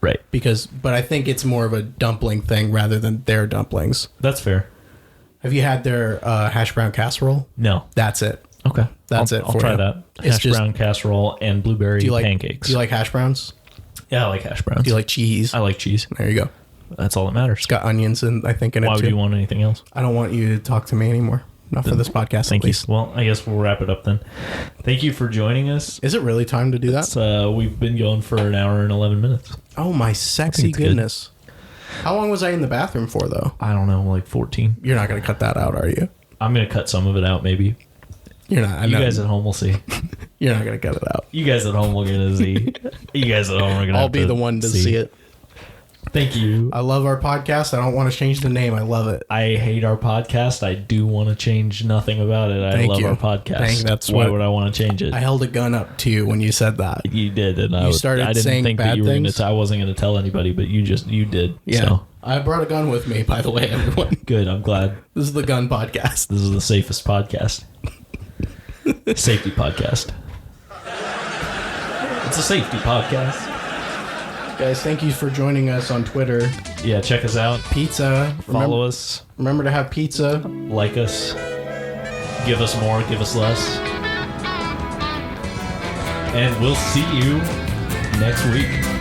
S2: Right.
S1: But I think it's more of a dumpling thing rather than their dumplings.
S2: That's fair.
S1: Have you had their hash brown casserole?
S2: No.
S1: That's it.
S2: Okay.
S1: I'll try
S2: that. Hash brown casserole and blueberry pancakes.
S1: Do you like hash browns?
S2: Yeah, I like hash browns.
S1: Do you like cheese?
S2: I like cheese.
S1: There you go.
S2: That's all that matters.
S1: It's got onions in it too.
S2: Why would you want anything else?
S1: I don't want you to talk to me anymore. Not for this podcast,
S2: Thank
S1: at least.
S2: you. Well, I guess we'll wrap it up then. Thank you for joining us.
S1: Is it really time to do that?
S2: We've been going for an hour and 11 minutes.
S1: Oh, my sexy goodness. How long was I in the bathroom for, though?
S2: I don't know, like 14.
S1: You're not going to cut that out, are you?
S2: I'm going to cut some of it out, maybe.
S1: You're not.
S2: You guys at home will see.
S1: You're not going to cut it out.
S2: You guys at home will get to see. You guys at home are going to
S1: I'll be the one to see it.
S2: Thank you.
S1: I love our podcast. I don't want to change the name. I love it.
S2: I hate our podcast. I do want to change nothing about it. I love our podcast. Why would I want to change it?
S1: I held a gun up to you when you said that.
S2: You did, and
S1: I didn't think that you were
S2: going to. I wasn't going to tell anybody, but you did.
S1: Yeah.
S2: So.
S1: I brought a gun with me, by the way, everyone.
S2: Good. I'm glad.
S1: This is the gun podcast.
S2: This is the safest podcast. Safety podcast. It's a safety podcast.
S1: Guys, thank you for joining us on Twitter.
S2: Yeah, check us out.
S1: Pizza.
S2: Follow us.
S1: Remember to have pizza.
S2: Like us. Give us more, give us less. And we'll see you next week.